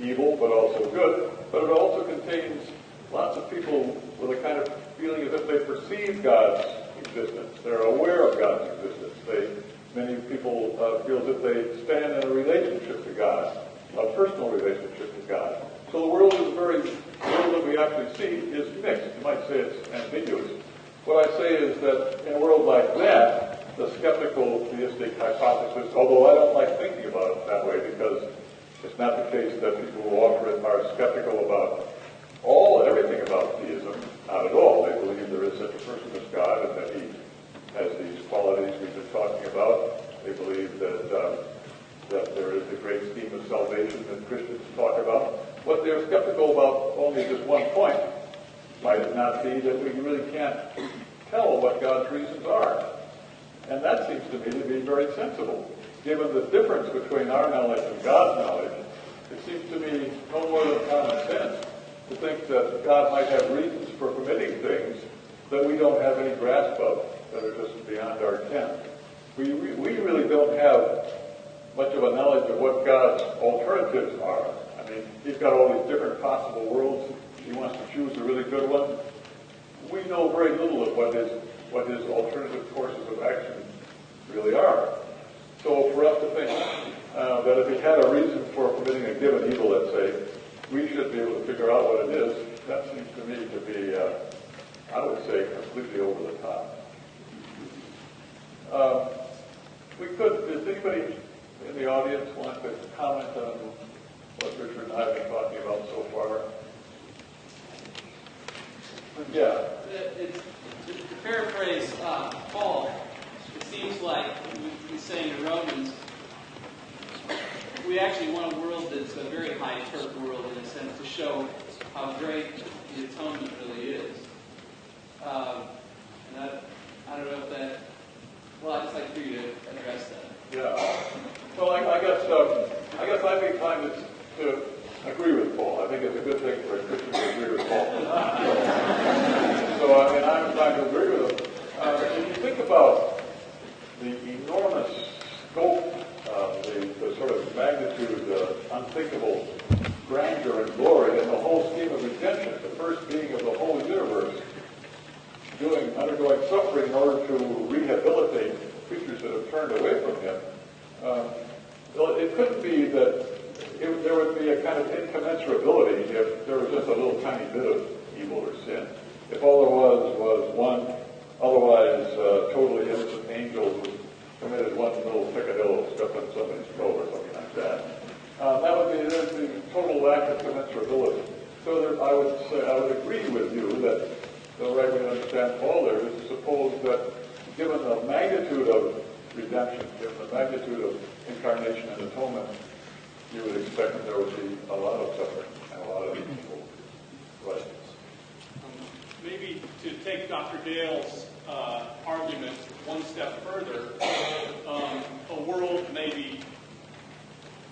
evil, but also good, but it also contains lots of people with a kind of feeling as if they perceive God's existence. They're aware of God's existence. Many people feel that they stand in a relationship to God, a personal relationship to God. So the world that we actually see is mixed. You might say it's ambiguous. What I say is that in a world like that, the skeptical theistic hypothesis, although I don't like thinking about it that way because it's not the case that people who offer it are skeptical about everything about theism. Not at all. They believe there is such a person as God and that he has these qualities we've been talking about. They believe that there is a great scheme of salvation that Christians talk about. But they're skeptical about only just one point. Might it not be that we really can't tell what God's reasons are? And that seems to me to be very sensible. Given the difference between our knowledge and God's knowledge, it seems to me no more than common sense to think that God might have reasons for permitting things that we don't have any grasp of, that are just beyond our ken. We really don't have much of a knowledge of what God's alternatives are. I mean, he's got all these different possible worlds. He wants to choose a really good one. We know very little of what his alternative courses of action really are. So for us to think that if he had a reason for permitting a given evil, let's say, we should be able to figure out what it is, that seems to me to be, I would say, completely over the top. Does anybody in the audience want to comment on what Richard and I have been talking about so far? Yeah. To paraphrase Paul, it seems like he's saying to Romans, we actually want a world that's a very high turf world in a sense to show how great the atonement really is. And I don't know if that. Well, I'd just like for you to address that. Yeah. Well, I guess I'd be inclined to agree with Paul. I think it's a good thing for a Christian to agree with Paul. So, I mean, I'm inclined to agree with him. If you think about the enormous scope, the sort of magnitude, unthinkable grandeur and glory in the whole scheme of redemption, the first being of the whole universe, undergoing suffering in order to rehabilitate creatures that have turned away from him, it couldn't be that there would be a kind of incommensurability if there was just a little tiny bit of evil or sin. If all there was one otherwise totally innocent angel who committed one little peccadillo, stepped on somebody's toe or something like that, that would be the total lack of commensurability. So I would agree with you that the right way to understand Paul there is to suppose that given the magnitude of redemption, given the magnitude of incarnation and atonement, you would expect that there would be a lot of suffering and a lot of evil. Right. Maybe to take Dr. Dale's argument one step further.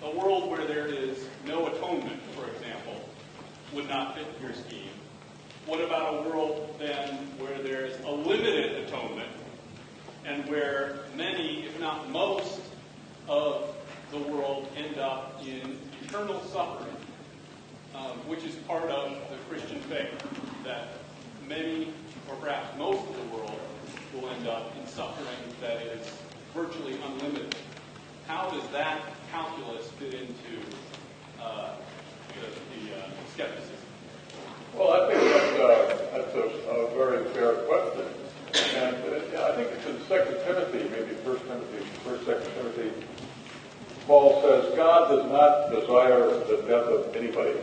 A world where there is no atonement, for example, would not fit your scheme. What about a world then where there's a limited atonement and where many, if not most, of the world end up in eternal suffering, which is part of the Christian faith, that many, or perhaps most of the world, will end up in suffering that is virtually unlimited. How does that calculus fit into the skepticism? Well, I think that's a very fair question. And I think it's in 2 Timothy, maybe 2 Timothy, Paul says, God does not desire the death of anybody.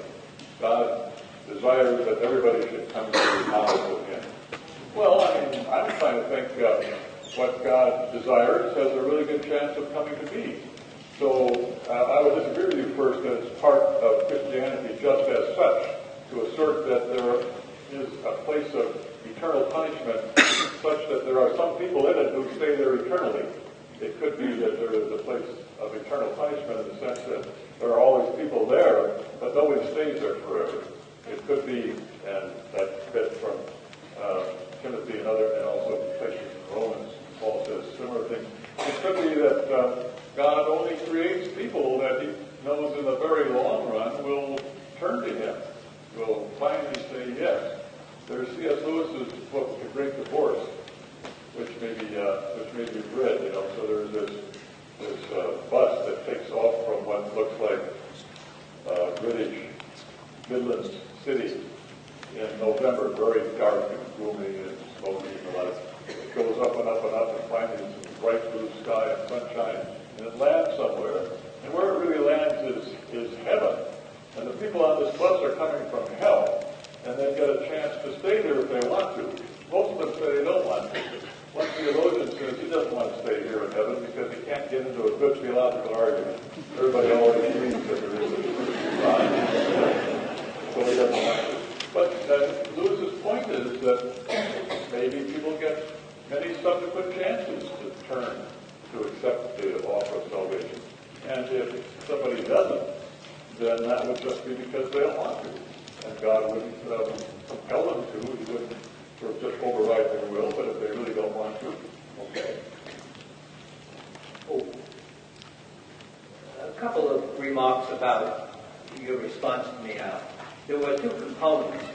God desires that everybody should come to the knowledge of Him. Well, I mean, I'm trying to think what God desires has a really good chance of coming to be. So I would disagree with you first that it's part of Christianity just as such to assert that there is a place of eternal punishment such that there are some people in it who stay there eternally. It could be that there is a place of eternal punishment in the sense that there are always people there, but nobody stays there forever. It could be, and that bit from Timothy and also places in Romans, Paul says similar things. It could be that God only creates people that He knows in the very long run will turn to Him, will finally say yes. There's C.S. Lewis's book, The Great Divorce, which maybe you've read. So there's this bus that takes off from what looks like British Midlands City in November, very dark and gloomy and smoky and the like. It goes up and up and up, and finally it's in bright blue sky and sunshine, and it lands somewhere. And where it really lands is heaven. And the people on this bus are coming from hell, and they get a chance to stay there if they want to. Most of them say they don't want to. One theologian says he doesn't want to stay here in heaven because he can't get into a good theological argument. Everybody already believes that there is a God, so he doesn't want to. But Lewis's point is that maybe people get many subsequent chances to turn to accept the offer of salvation. And if somebody doesn't, then that would just be because they don't want to. And God wouldn't compel them to. He wouldn't sort of just override their will, but if they really don't want to, okay. Oh. A couple of remarks about your response to me, Al. There were two components.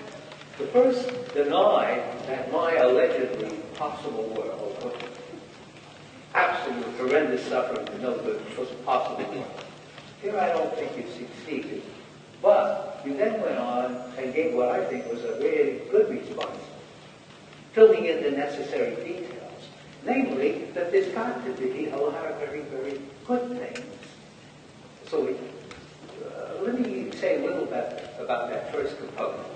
The first denied that my allegedly possible world of absolute horrendous suffering and no good was a possible world. Here I don't think you succeeded. But you then went on and gave what I think was a really good response, filling in the necessary details. Namely, that there's got to be a lot of very, very good things. So let me say a little bit about that first component.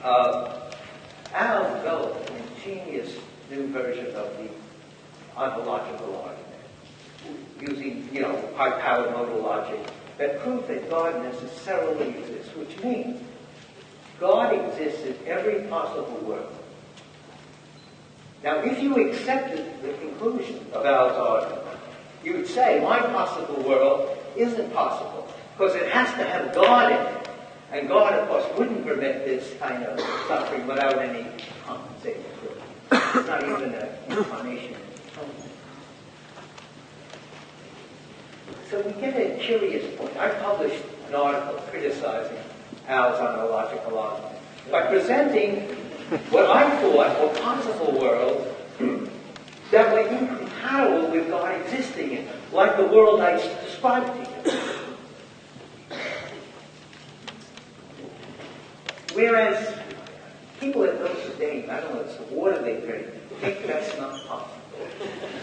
Al developed an ingenious new version of the ontological argument, using, high-powered modal logic, that proved that God necessarily exists, which means God exists in every possible world. Now, if you accepted the conclusion of Al's argument, you would say, my possible world isn't possible, because it has to have God in it. And God, of course, wouldn't permit this kind of suffering without any compensation for it. It's not even an incarnation. So we get a curious point. I published an article criticizing Al's ontological argument by presenting what I thought were possible worlds that were incompatible with God existing in them, like the world I described to you. Whereas people at Notre Dame, I don't know, it's the water they drink, think that's not possible.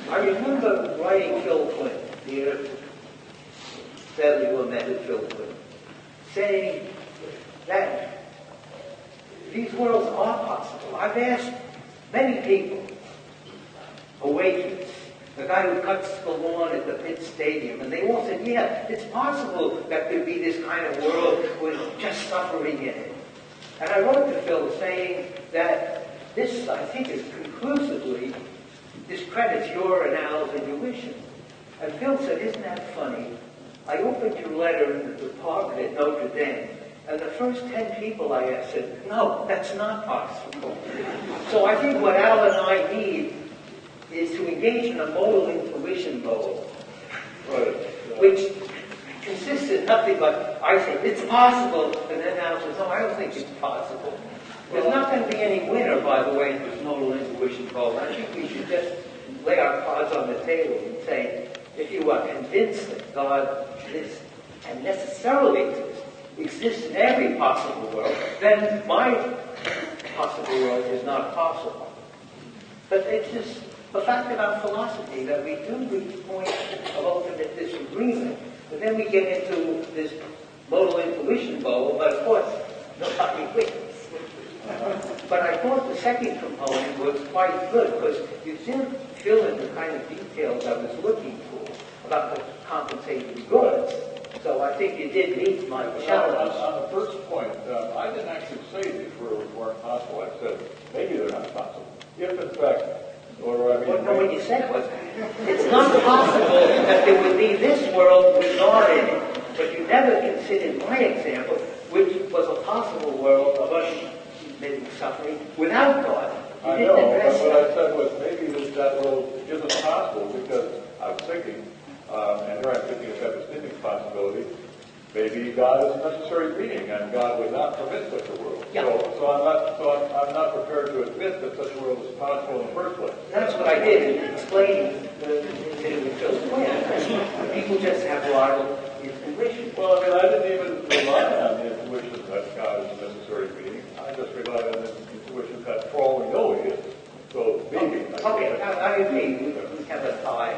I remember writing Phil Clinton, the sadly lamented Phil Clinton, saying that these worlds are possible. I've asked many people, awakenings, the guy who cuts the lawn at the Pitt Stadium, and they all said, yeah, it's possible that could be this kind of world with just suffering in it. And I wrote to Phil saying that this, I think, is conclusively discredits your and Al's intuition. And Phil said, isn't that funny? I opened your letter in the department at Notre Dame, and the first 10 people I asked said, no, that's not possible. So I think what Al and I need is to engage in a modal intuition bowl, which consists of nothing but, I say, it's possible, and then Al says, no, I don't think it's possible. There's not going to be any winner, by the way, in this modal intuition bowl. I think we should just lay our cards on the table and say, if you are convinced that God exists and necessarily exists in every possible world, then my possible world is not possible. But it's just the fact of our philosophy that we do reach a point of ultimate disagreement, but then we get into this modal intuition bowl, but of course, nobody wins. But I thought the second component was quite good, because you didn't fill in the kind of details I was looking for about the compensating goods. So I think you did meet my challenge. On the first point, I didn't actually say these weren't possible. I said maybe they're not possible. If in fact, what you said was, it's not possible that there would be this world with God in it, but you never considered my example, which was a possible world of unlimited suffering without God. I know, but what I said was maybe that world isn't possible because I was thinking, and here I'm thinking of that distinct possibility, maybe God is a necessary being and God would not permit such a world. Yeah. So I'm not prepared to admit that such a world is possible in the first place. That's what I did in explaining the Phil's plan. People just have rival intuition. Well, I mean, I didn't even rely on the intuition that God is a necessary being. I just relied on the intuition that for all we know he is. So maybe. Okay, I agree. We have a tie.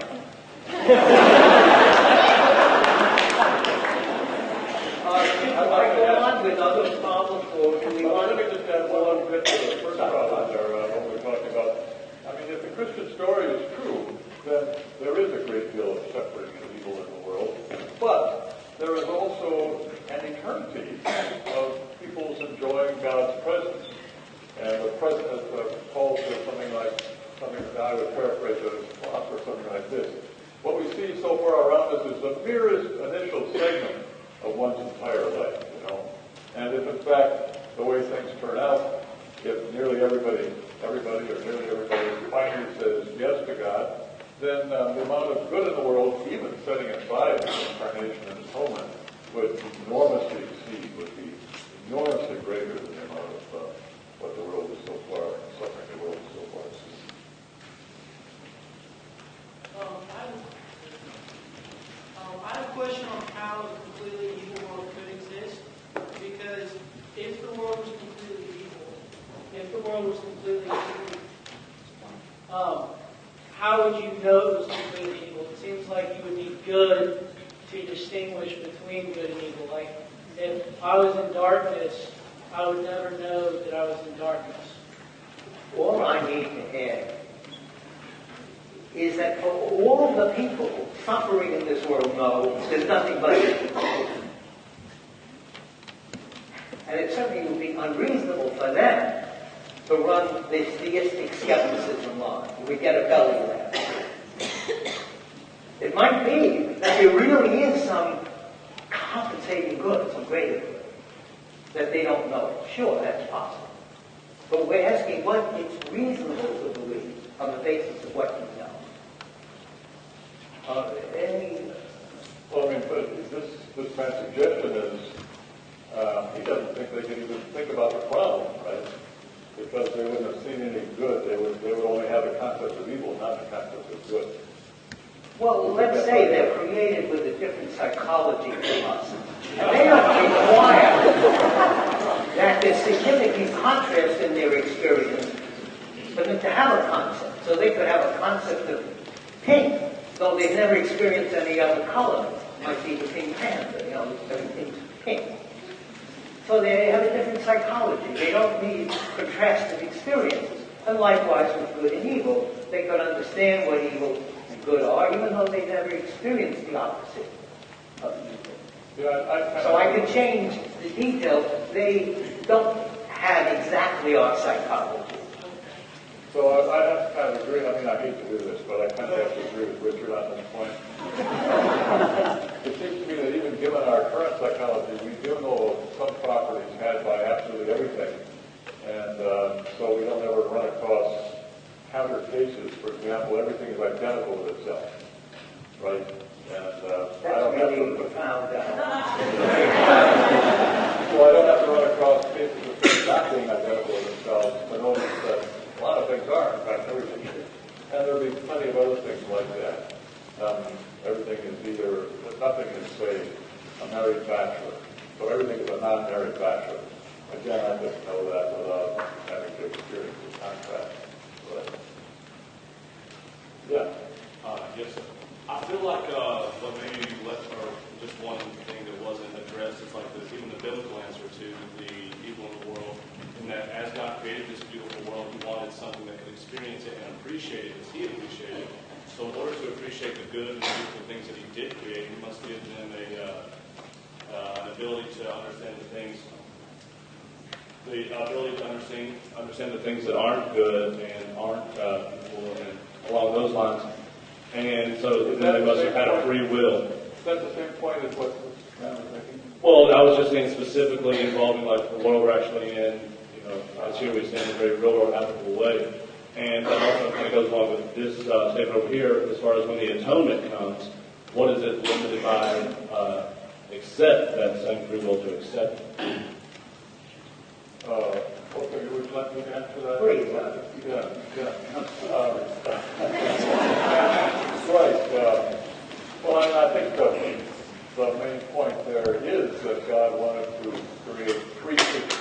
Should I go on with other problems, or do we want to just add one bit to the first problem there, what we're talking about? I mean, if the Christian story is true, then there is a great deal of suffering and evil in the world. But there is also an eternity of people's enjoying God's presence. And the presence of Paul says something that I would paraphrase as philosopher, something like this. What we see so far around us is the merest initial segment of one's entire life, And if in fact the way things turn out, if nearly everybody finally says yes to God, then the amount of good in the world, even setting aside incarnation and atonement, would be enormously greater than the amount of what the world is so far, suffering the world is so far seen. I have a question on how a completely evil world could exist, because if the world was completely evil, how would you know it was completely evil? It seems like you would need good to distinguish between good and evil. Like, if I was in darkness, I would never know that I was in darkness. All I need to add is that for all the people suffering in this world know there's nothing but evil. And it certainly would be unreasonable for them to run this theistic skepticism line. We get a belly laugh. It might be that there really is some compensating good, some greater good, that they don't know. Sure, that's possible. But we're asking what it's reasonable to believe on the basis of what you know. Well, I mean, but this man's suggestion is he doesn't think they can even think about the problem, right? Because they wouldn't have seen any good. They would only have the concept of evil, not the concept of good. Well, let's say they're created with a different psychology from us. And they don't require that there's significant contrast in their experience for them to have a concept. So they could have a concept of pink, though they've never experienced any other color. It might be the Pink Panther, everything's pink. So they have a different psychology. They don't need contrasted experiences. And likewise with good and evil, they could understand what evil and good are, even though they never experienced the opposite of evil. Yeah, So I can change the details. They don't have exactly our psychology. So I have to kind of agree. I mean, I hate to do this, but I kind of have to agree with Richard on this point. It seems to me that even given our current psychology, we do know some properties had by absolutely everything. And so we don't ever run across counter cases. For example, everything is identical with itself, right? And I don't have to profound. So I don't have to run across cases of things not being identical with themselves to notice that a lot of things are, in fact, everything is. And there'll be plenty of other things like that. Everything is either, nothing is, say, a married bachelor. So everything is a non-married bachelor. Again, I just know that without having to experience the contract. But, yeah. Yes, sir. I feel like what maybe left, or just one thing that wasn't addressed is like even the biblical answer to the evil in the world, in that as God created this beautiful world, He wanted something that could experience it and appreciate it as He appreciated it. So in order to appreciate the good and the beautiful things that He did create, He must give them an ability to understand the things, understand the things that aren't good and aren't evil, and along those lines. And so then they must have had a free will. Is that the same point as what man was thinking? Well, I was just saying specifically involving like the world we're actually in, as here we stand in a very real world applicable way. And that also kind of goes along with this statement over here, as far as when the atonement comes, what is it limited by except that same free will to accept? Okay, would you like me to answer that? Please. Yeah. Right. Well, I think the main point there is that God wanted to create free creatures.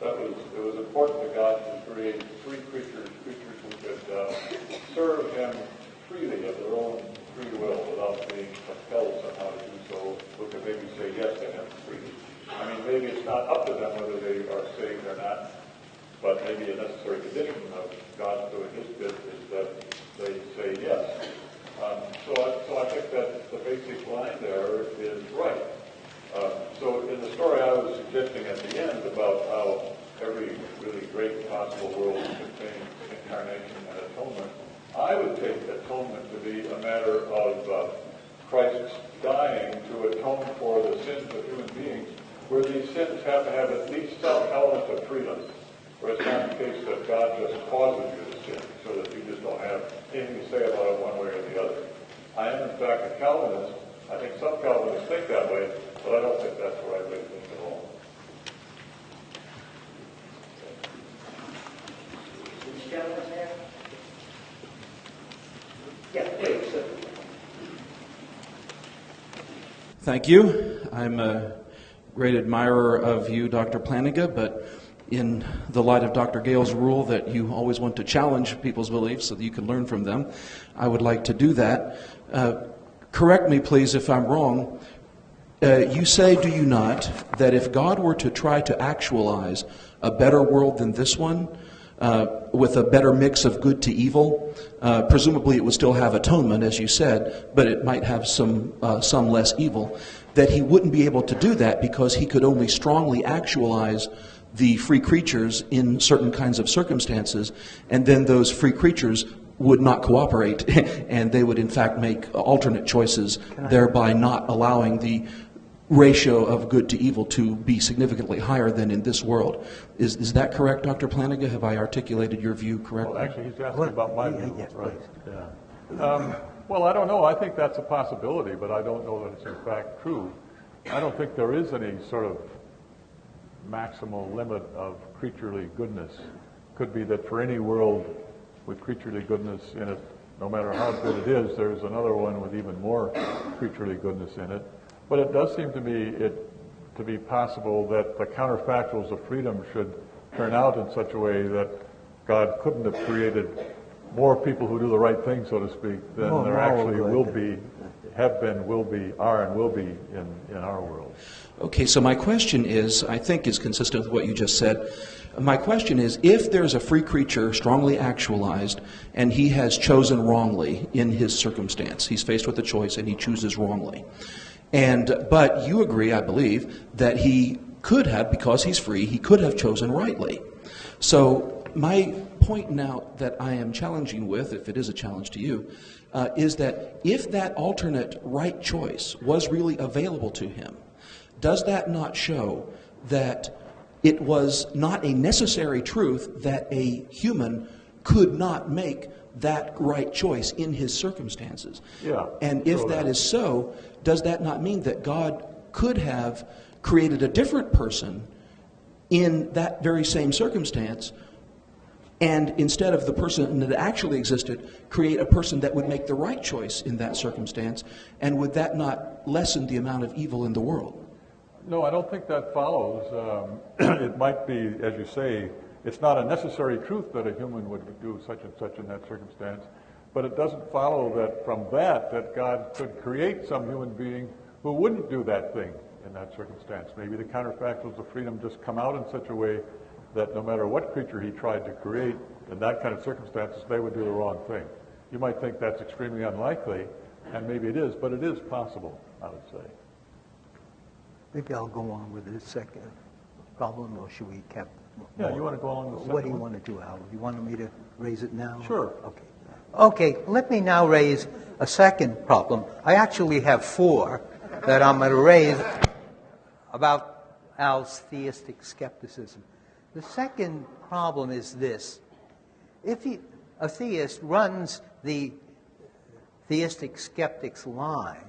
It was important to God to create free creatures who could serve Him freely of their own free will without being compelled somehow to do so, who could maybe say yes to Him freely. I mean, maybe it's not up to them whether they are saved or not, but maybe a necessary condition of God doing His bit is that they say yes. So I think that the basic line there is right. So in the story I was suggesting at the end about how every really great possible world contains incarnation and atonement, I would take atonement to be a matter of Christ's dying to atone for the sins of human beings, where these sins have to have at least some element of freedom, where it's not the case that God just causes you to sin, so that you just don't have anything to say about it one way or the other. I am, in fact, a Calvinist. I think some Calvinists think that way, but I don't think that's the right way to think at all. This gentleman there? Yeah, please. Thank you. I'm a great admirer of you, Dr. Plantin, but in the light of Dr. Gale's rule that you always want to challenge people's beliefs so that you can learn from them, I would like to do that. Correct me, please, if I'm wrong. You say, do you not, that if God were to try to actualize a better world than this one, with a better mix of good to evil, presumably it would still have atonement, as you said, but it might have some less evil, that He wouldn't be able to do that because He could only strongly actualize the free creatures in certain kinds of circumstances, and then those free creatures would not cooperate, and they would in fact make alternate choices, thereby not allowing the ratio of good to evil to be significantly higher than in this world. Is that correct, Dr. Plantin? Have I articulated your view correctly? Well, actually, he's asking about my view. Yes, right. Yeah. Well, I don't know. I think that's a possibility, but I don't know that it's in fact true. I don't think there is any sort of maximal limit of creaturely goodness. Could be that for any world with creaturely goodness in it, no matter how good it is, there's another one with even more creaturely goodness in it. But it does seem to me to be possible that the counterfactuals of freedom should turn out in such a way that God couldn't have created more people who do the right thing, so to speak, than there actually will be, have been, will be, are, and will be in our world. Okay, so my question is, I think is consistent with what you just said. My question is, if there's a free creature strongly actualized and he has chosen wrongly in his circumstance, he's faced with a choice and he chooses wrongly, but you agree, I believe, that he could have, because he's free, he could have chosen rightly. So My point now that I am challenging with, if it is a challenge to you, is that if that alternate right choice was really available to him, does that not show that it was not a necessary truth that a human could not make that right choice in his circumstances? Yeah. And if that is so, does that not mean that God could have created a different person in that very same circumstance, and instead of the person that actually existed, create a person that would make the right choice in that circumstance? And would that not lessen the amount of evil in the world? No, I don't think that follows. It might be, as you say, it's not a necessary truth that a human would do such and such in that circumstance, but it doesn't follow that from that God could create some human being who wouldn't do that thing in that circumstance. Maybe the counterfactuals of freedom just come out in such a way that no matter what creature he tried to create in that kind of circumstances, they would do the wrong thing. You might think that's extremely unlikely, and maybe it is, but it is possible, I would say. Maybe I'll go on with the second problem, or should we keep? Yeah, you want to go along with the second What do you one? want to do, Al? You want me to raise it now? Sure. Okay. Okay, let me now raise a second problem. I actually have four that I'm going to raise about Al's theistic skepticism. The second problem is this. If a theist runs the theistic skeptic's line,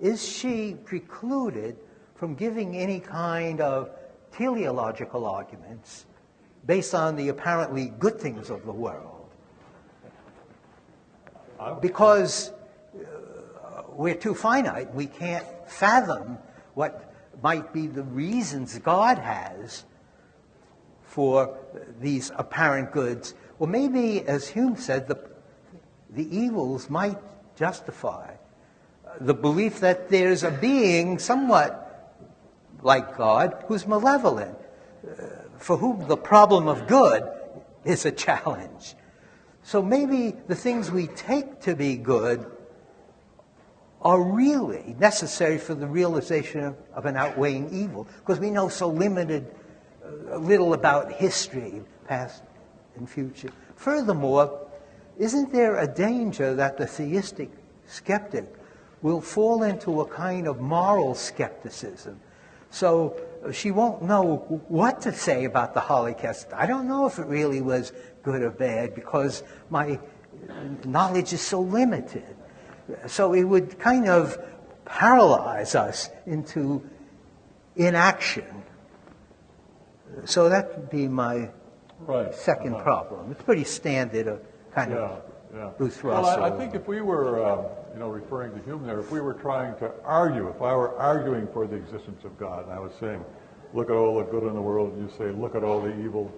is she precluded from giving any kind of teleological arguments based on the apparently good things of the world? Because we're too finite. We can't fathom what might be the reasons God has for these apparent goods. Well, maybe, as Hume said, the evils might justify the belief that there's a being somewhat like God who's malevolent, for whom the problem of good is a challenge. So maybe the things we take to be good are really necessary for the realization of an outweighing evil, because we know so little about history, past and future. Furthermore, isn't there a danger that the theistic skeptic will fall into a kind of moral skepticism? So she won't know what to say about the Holocaust. I don't know if it really was good or bad because my knowledge is so limited. So it would kind of paralyze us into inaction. So that would be my second problem. It's pretty standard, a kind of Bruce Russell. Well, I think if we were, referring to Hume there, if we were trying to argue, if I were arguing for the existence of God, and I was saying, look at all the good in the world, and you say, look at all the evil,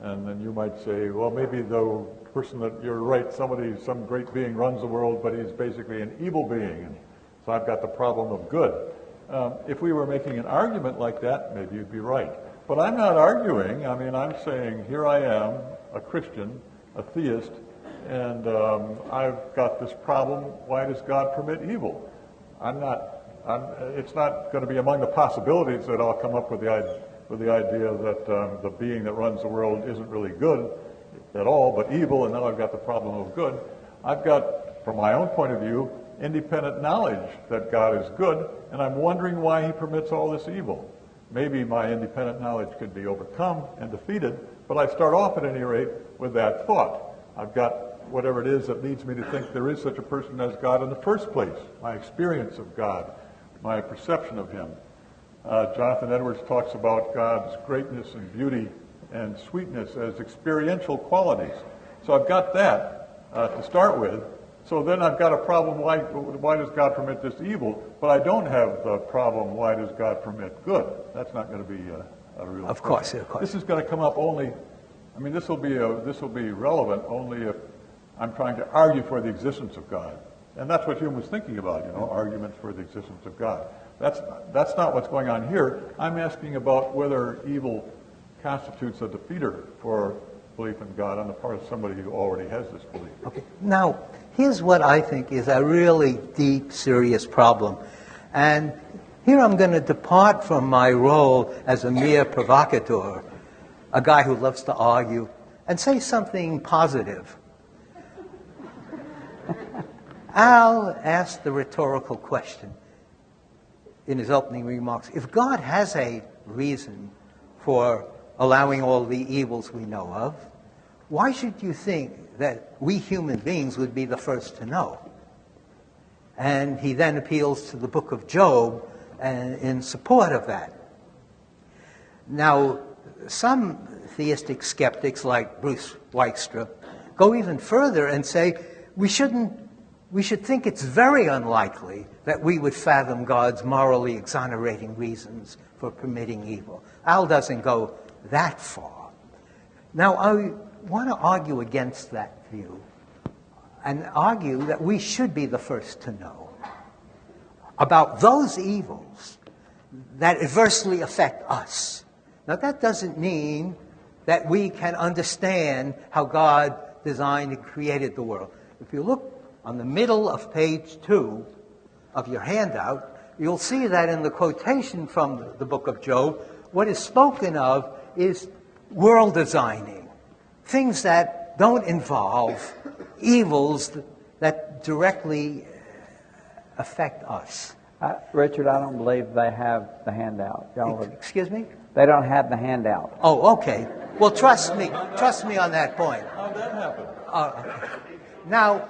and then you might say, well, maybe the person that you're right, some great being runs the world, but he's basically an evil being, and so I've got the problem of good. If we were making an argument like that, maybe you'd be right. But I'm not arguing. I mean, I'm saying, here I am, a Christian, a theist, and I've got this problem. Why does God permit evil? It's not going to be among the possibilities that I'll come up with the idea that the being that runs the world isn't really good at all, but evil, and now I've got the problem of good. I've got, from my own point of view, independent knowledge that God is good, and I'm wondering why he permits all this evil. Maybe my independent knowledge could be overcome and defeated, but I start off at any rate with that thought. I've got whatever it is that leads me to think there is such a person as God in the first place, my experience of God, my perception of him. Jonathan Edwards talks about God's greatness and beauty and sweetness as experiential qualities. So I've got that to start with. So then I've got a problem, why does God permit this evil? But I don't have the problem, why does God permit good? That's not going to be a real Of course. This is going to come up only, this will be relevant only if I'm trying to argue for the existence of God. And that's what Hume was thinking about, arguments for the existence of God. That's not what's going on here. I'm asking about whether evil constitutes a defeater for belief in God on the part of somebody who already has this belief. Okay. Now, here's what I think is a really deep, serious problem. And here I'm going to depart from my role as a mere provocateur, a guy who loves to argue and say something positive. Al asked the rhetorical question in his opening remarks. If God has a reason for allowing all the evils we know of, why should you think that we human beings would be the first to know? And he then appeals to the book of Job in support of that. Now, some theistic skeptics like Bruce Weichstra go even further and say we should think it's very unlikely that we would fathom God's morally exonerating reasons for permitting evil. Al doesn't go that far. Now, I want to argue against that view and argue that we should be the first to know about those evils that adversely affect us. Now, that doesn't mean that we can understand how God designed and created the world. If you look on the middle of page 2 of your handout, you'll see that in the quotation from the book of Job, what is spoken of is world designing, things that don't involve evils that directly affect us. Richard, I don't believe they have the handout. Excuse me? They don't have the handout. Oh, okay. Well, trust me on that point. How'd that happen? Okay. Now,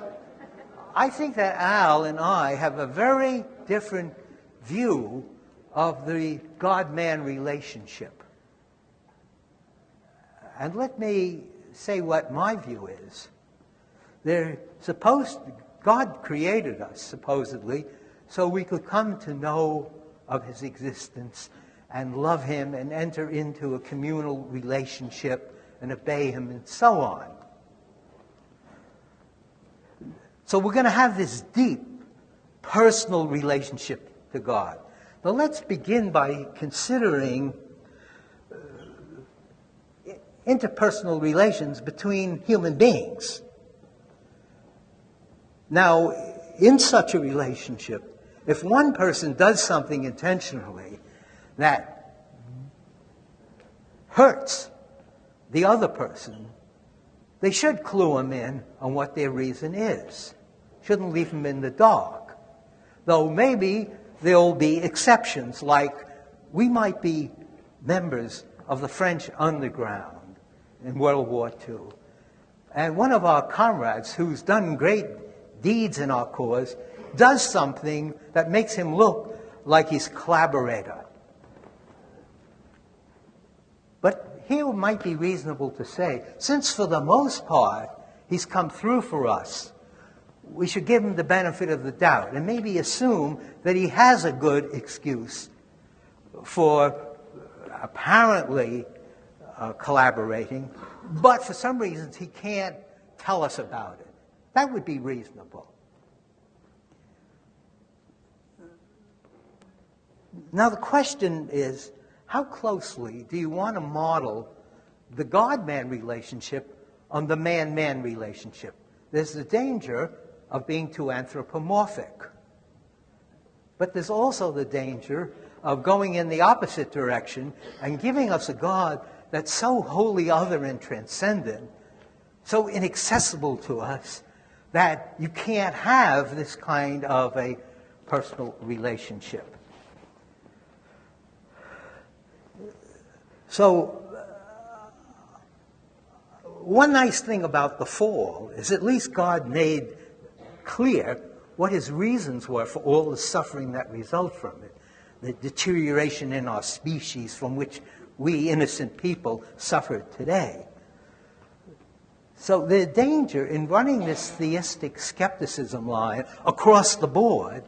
I think that Al and I have a very different view of the God-man relationship. And let me say what my view is. God created us, supposedly, so we could come to know of his existence and love him and enter into a communal relationship and obey him and so on. So we're going to have this deep personal relationship to God. Now let's begin by considering interpersonal relations between human beings. Now, in such a relationship, if one person does something intentionally that hurts the other person, they should clue him in on what their reason is. Shouldn't leave him in the dark. Though maybe there'll be exceptions, like we might be members of the French underground in World War II. And one of our comrades, who's done great deeds in our cause, does something that makes him look like he's a collaborator. But here it might be reasonable to say, since for the most part he's come through for us, we should give him the benefit of the doubt and maybe assume that he has a good excuse for apparently collaborating, but for some reasons he can't tell us about it. That would be reasonable. Now the question is, how closely do you want to model the God-man relationship on the man-man relationship? There's the danger of being too anthropomorphic. But there's also the danger of going in the opposite direction and giving us a God that's so wholly other and transcendent, so inaccessible to us, that you can't have this kind of a personal relationship. So, one nice thing about the fall is at least God made clear what his reasons were for all the suffering that results from it, the deterioration in our species from which we innocent people suffer today. So the danger in running this theistic skepticism line across the board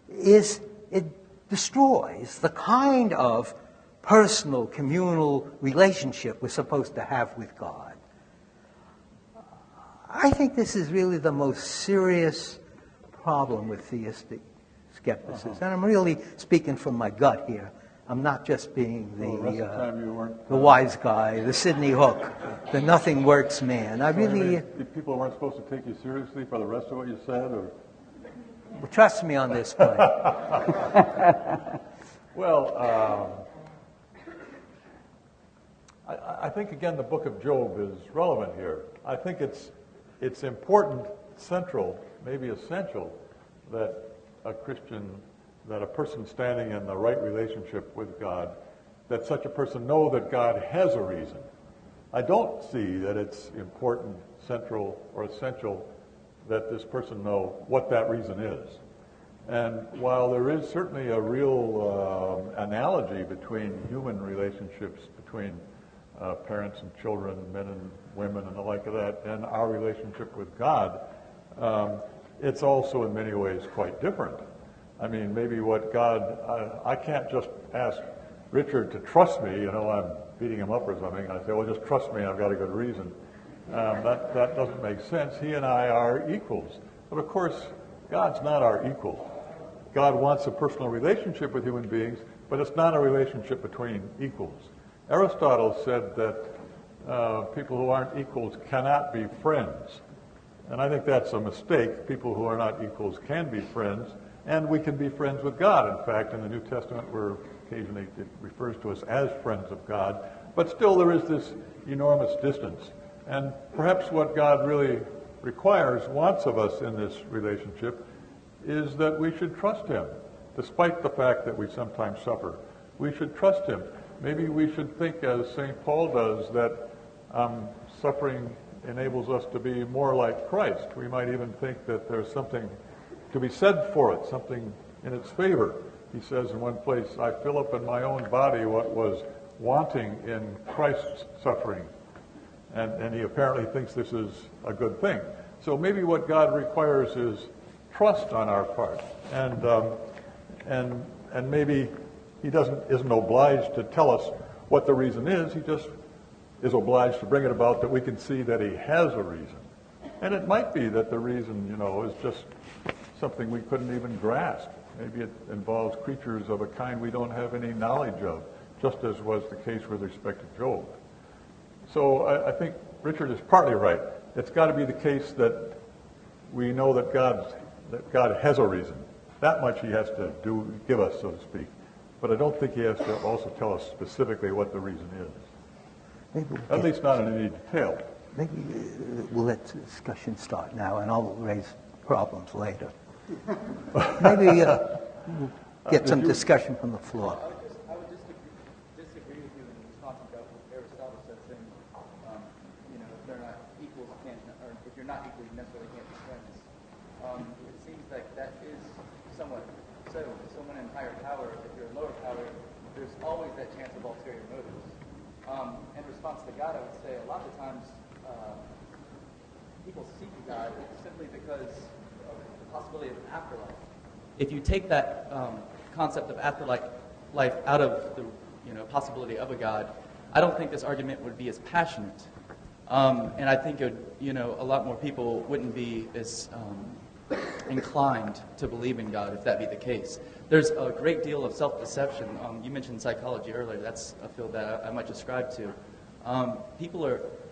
is it destroys the kind of personal, communal relationship we're supposed to have with God. I think this is really the most serious problem with theistic skepticism. And I'm really speaking from my gut here. I'm not just being the wise guy, the Sidney Hook, the nothing works man. People weren't supposed to take you seriously for the rest of what you said, or? Well, trust me on this point. Well, I think, again, the book of Job is relevant here. I think it's important, central, maybe essential, that a Christian, that a person standing in the right relationship with God, that such a person know that God has a reason. I don't see that it's important, central, or essential that this person know what that reason is. And while there is certainly a real analogy between human relationships, between parents and children, men and women and the like of that, and our relationship with God, it's also in many ways quite different. I mean, maybe what God, I can't just ask Richard to trust me, I'm beating him up or something, and I say, well, just trust me, I've got a good reason. That doesn't make sense. He and I are equals. But of course, God's not our equal. God wants a personal relationship with human beings, but it's not a relationship between equals. Aristotle said that people who aren't equals cannot be friends. And I think that's a mistake. People who are not equals can be friends, and we can be friends with God. In fact, in the New Testament, occasionally it refers to us as friends of God, but still there is this enormous distance. And perhaps what God really wants of us in this relationship, is that we should trust him, despite the fact that we sometimes suffer. We should trust him. Maybe we should think, as St. Paul does, that suffering enables us to be more like Christ. We might even think that there's something to be said for it, something in its favor. He says in one place, I fill up in my own body what was wanting in Christ's suffering. And he apparently thinks this is a good thing. So maybe what God requires is trust on our part, and maybe he isn't obliged to tell us what the reason is. He just is obliged to bring it about that we can see that he has a reason. And it might be that the reason, is just something we couldn't even grasp. Maybe it involves creatures of a kind we don't have any knowledge of, just as was the case with respect to Job. So I think Richard is partly right. It's got to be the case that we know that God has a reason. That much he has to give us, so to speak. But I don't think he has to also tell us specifically what the reason is. At least not in any detail. Maybe we'll let the discussion start now, and I'll raise problems later. Maybe we'll get some discussion from the floor. I would disagree with you when you talking about what Aristotle said, saying, if they're not equals, or if you're not equal, you necessarily can't be friends. It seems like that is somewhat so. Someone in higher power, if you're in lower power, there's always that chance of ulterior motives. In response to God, I would say a lot of times people seek God simply because of the possibility of an afterlife. If you take that concept of afterlife out of the possibility of a God, I don't think this argument would be as passionate. And I think a lot more people wouldn't be as inclined to believe in God if that be the case. There's a great deal of self-deception. You mentioned psychology earlier. That's a field that I might ascribe to.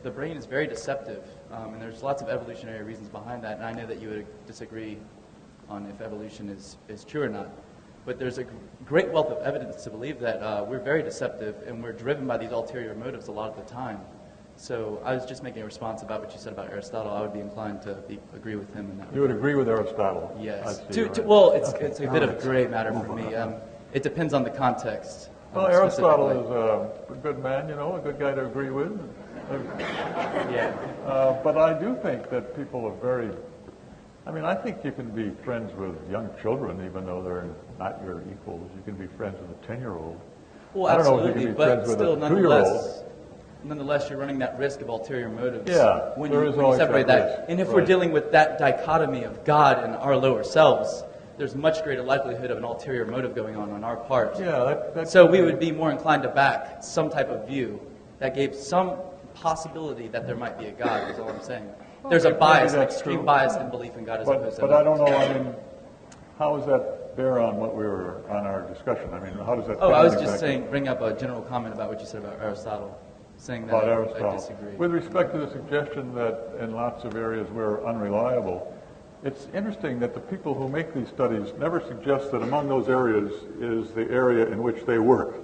The brain is very deceptive, and there's lots of evolutionary reasons behind that, and I know that you would disagree on if evolution is true or not. But there's a great wealth of evidence to believe that we're very deceptive, and we're driven by these ulterior motives a lot of the time. So I was just making a response about what you said about Aristotle. I would be inclined to agree with him in that. You would agree with Aristotle? Yes. Well, it's a bit of a gray matter for me. It depends on the context. Well, Aristotle is a good man, a good guy to agree with. Yeah. But I do think that people are I think you can be friends with young children even though they're not your equals. You can be friends with a 10-year-old. Well, I don't absolutely, know if you can be but friends with still, a 2-year-old. Nonetheless, you're running that risk of ulterior motives. Yeah, when there you is always separate that that. risk. And if we're dealing with that dichotomy of God and our lower selves, there's much greater likelihood of an ulterior motive going on our part. Yeah, so we would be more inclined to back some type of view that gave some possibility that there might be a God, is all I'm saying. There's a bias, an extreme bias in belief in God as opposed to... But I don't know, how does that bear on what we were, on our discussion? How does that... I was just bring up a general comment about what you said about Aristotle, saying that I disagree. With respect to the suggestion that in lots of areas we're unreliable, it's interesting that the people who make these studies never suggest that among those areas is the area in which they work.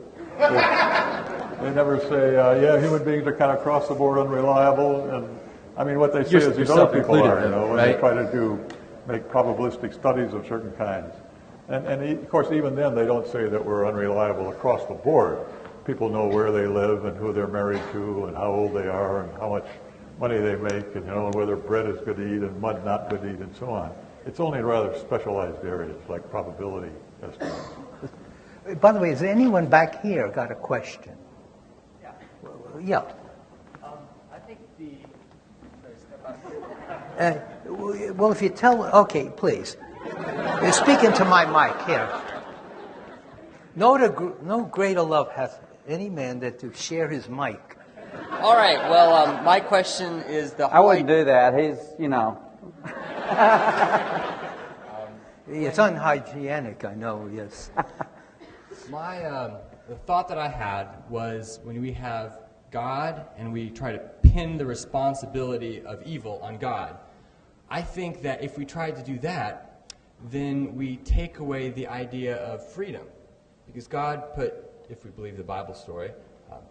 They never say, yeah, human beings are kind of across the board unreliable. And I mean, what they say is these other people are, when they try to make probabilistic studies of certain kinds. And of course, even then, they don't say that we're unreliable across the board. People know where they live and who they're married to and how old they are and how much money they make and whether bread is good to eat and mud not good to eat and so on. It's only in rather specialized areas like probability estimates. By the way, has anyone back here got a question? Yeah. I think the... Well, if you tell... Okay, please. You're speaking to my mic here. No greater love hath any man than to share his mic. All right, well, my question is I wouldn't do that. He's, It's unhygienic, I know, yes. The thought that I had was when we have God and we try to pin the responsibility of evil on God, I think that if we tried to do that, then we take away the idea of freedom. Because God put, if we believe the Bible story,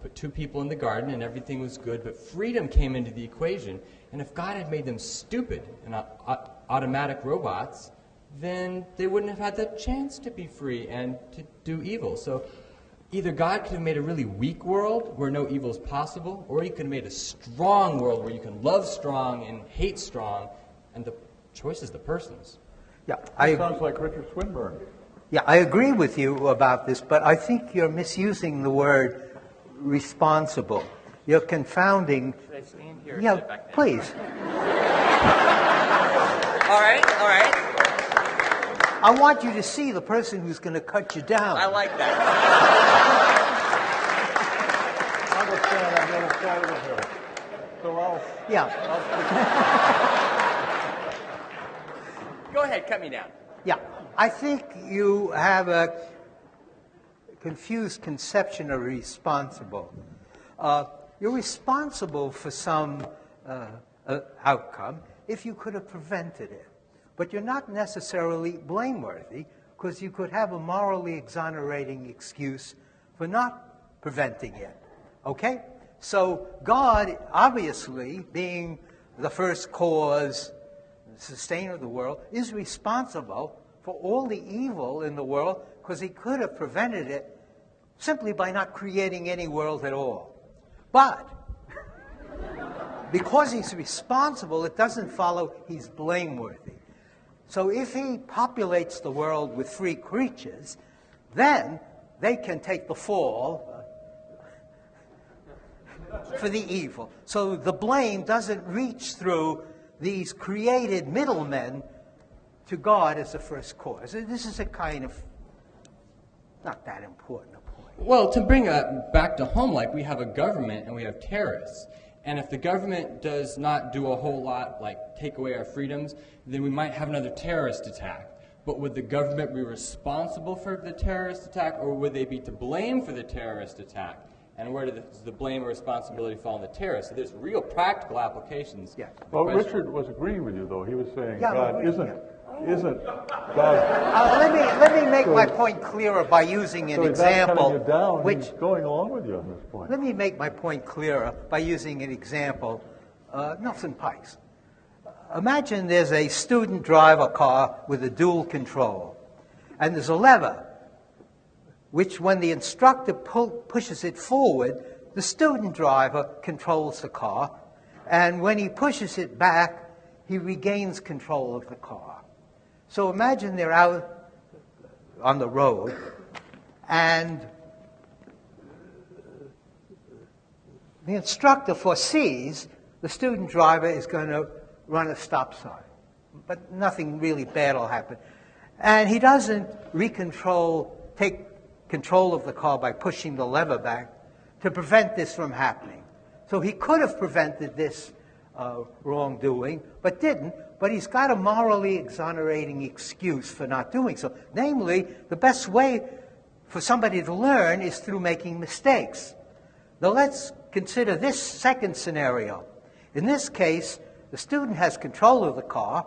put two people in the garden and everything was good, but freedom came into the equation. And if God had made them stupid and automatic robots, then they wouldn't have had the chance to be free and to do evil. So either God could have made a really weak world where no evil is possible, or he could have made a strong world where you can love strong and hate strong, and the choice is the person's. Yeah, sounds like Richard Swinburne. Yeah, I agree with you about this, but I think you're misusing the word responsible. You're confounding... Should I stand here or yeah, sit back there? please. All right. I want you to see the person who's going to cut you down. I like that. I will stand on the other side of the hill. So Go ahead, cut me down. Yeah, I think you have a confused conception of responsible. You're responsible for some outcome if you could have prevented it. But you're not necessarily blameworthy because you could have a morally exonerating excuse for not preventing it. Okay? So God, obviously, being the first cause, the sustainer of the world, is responsible for all the evil in the world because he could have prevented it simply by not creating any world at all. But because he's responsible, it doesn't follow he's blameworthy. So if he populates the world with free creatures, then they can take the fall for the evil. So the blame doesn't reach through these created middlemen to God as the first cause. This is a kind of not that important a point. Well, to bring it back to home, like we have a government and we have terrorists. And if the government does not do a whole lot, like take away our freedoms, then we might have another terrorist attack. But would the government be responsible for the terrorist attack, or would they be to blame for the terrorist attack? And where does the blame or responsibility fall on the terrorist? So there's real practical applications. Yeah. Well, Richard was agreeing with you, though. He was saying God isn't God. Let me make my point clearer by using an example. He's not cutting you down. He's going along with you on this point. Let me make my point clearer by using an example. Nelson Pikes. Imagine there's a student driver car with a dual control, and there's a lever, which when the instructor pushes it forward, the student driver controls the car, and when he pushes it back, he regains control of the car. So imagine they're out on the road, and the instructor foresees the student driver is going to run a stop sign, but nothing really bad will happen. And he doesn't take control of the car by pushing the lever back to prevent this from happening. So he could have prevented this wrongdoing, but didn't. But he's got a morally exonerating excuse for not doing so. Namely, the best way for somebody to learn is through making mistakes. Now let's consider this second scenario. In this case, the student has control of the car,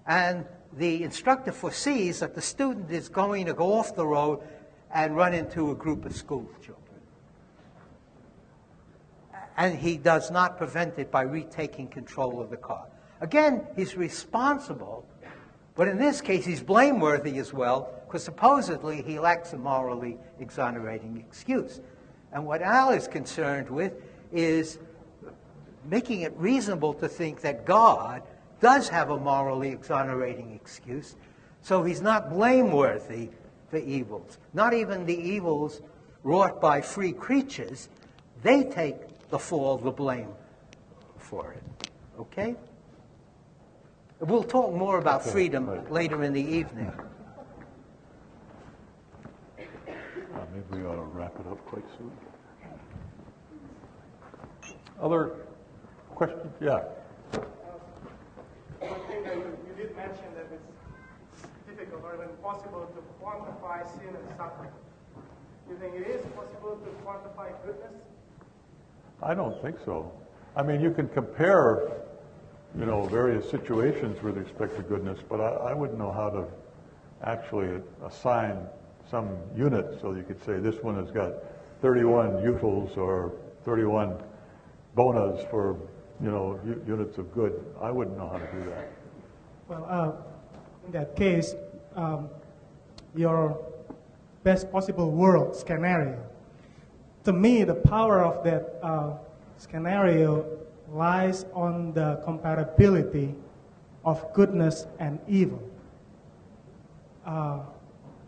and the instructor foresees that the student is going to go off the road and run into a group of school children. and he does not prevent it by retaking control of the car. Again, he's responsible, but in this case he's blameworthy as well, because supposedly he lacks a morally exonerating excuse. And what Al is concerned with is making it reasonable to think that God does have a morally exonerating excuse, so he's not blameworthy for evils. Not even the evils wrought by free creatures, they take the fall, the blame for it. Okay? We'll talk more about freedom later in the evening. Maybe we ought to wrap it up quite soon. Other questions? Yeah. One thing that you did mention that it's difficult or even impossible to quantify sin and suffering. Do you think it is possible to quantify goodness? I don't think so. I mean, you can compare, various situations with respect to goodness, but I wouldn't know how to actually assign some unit so you could say this one has got 31 utils or 31 bonas for, units of good. I wouldn't know how to do that. Well, in that case, your best possible world scenario. To me, the power of that scenario lies on the compatibility of goodness and evil.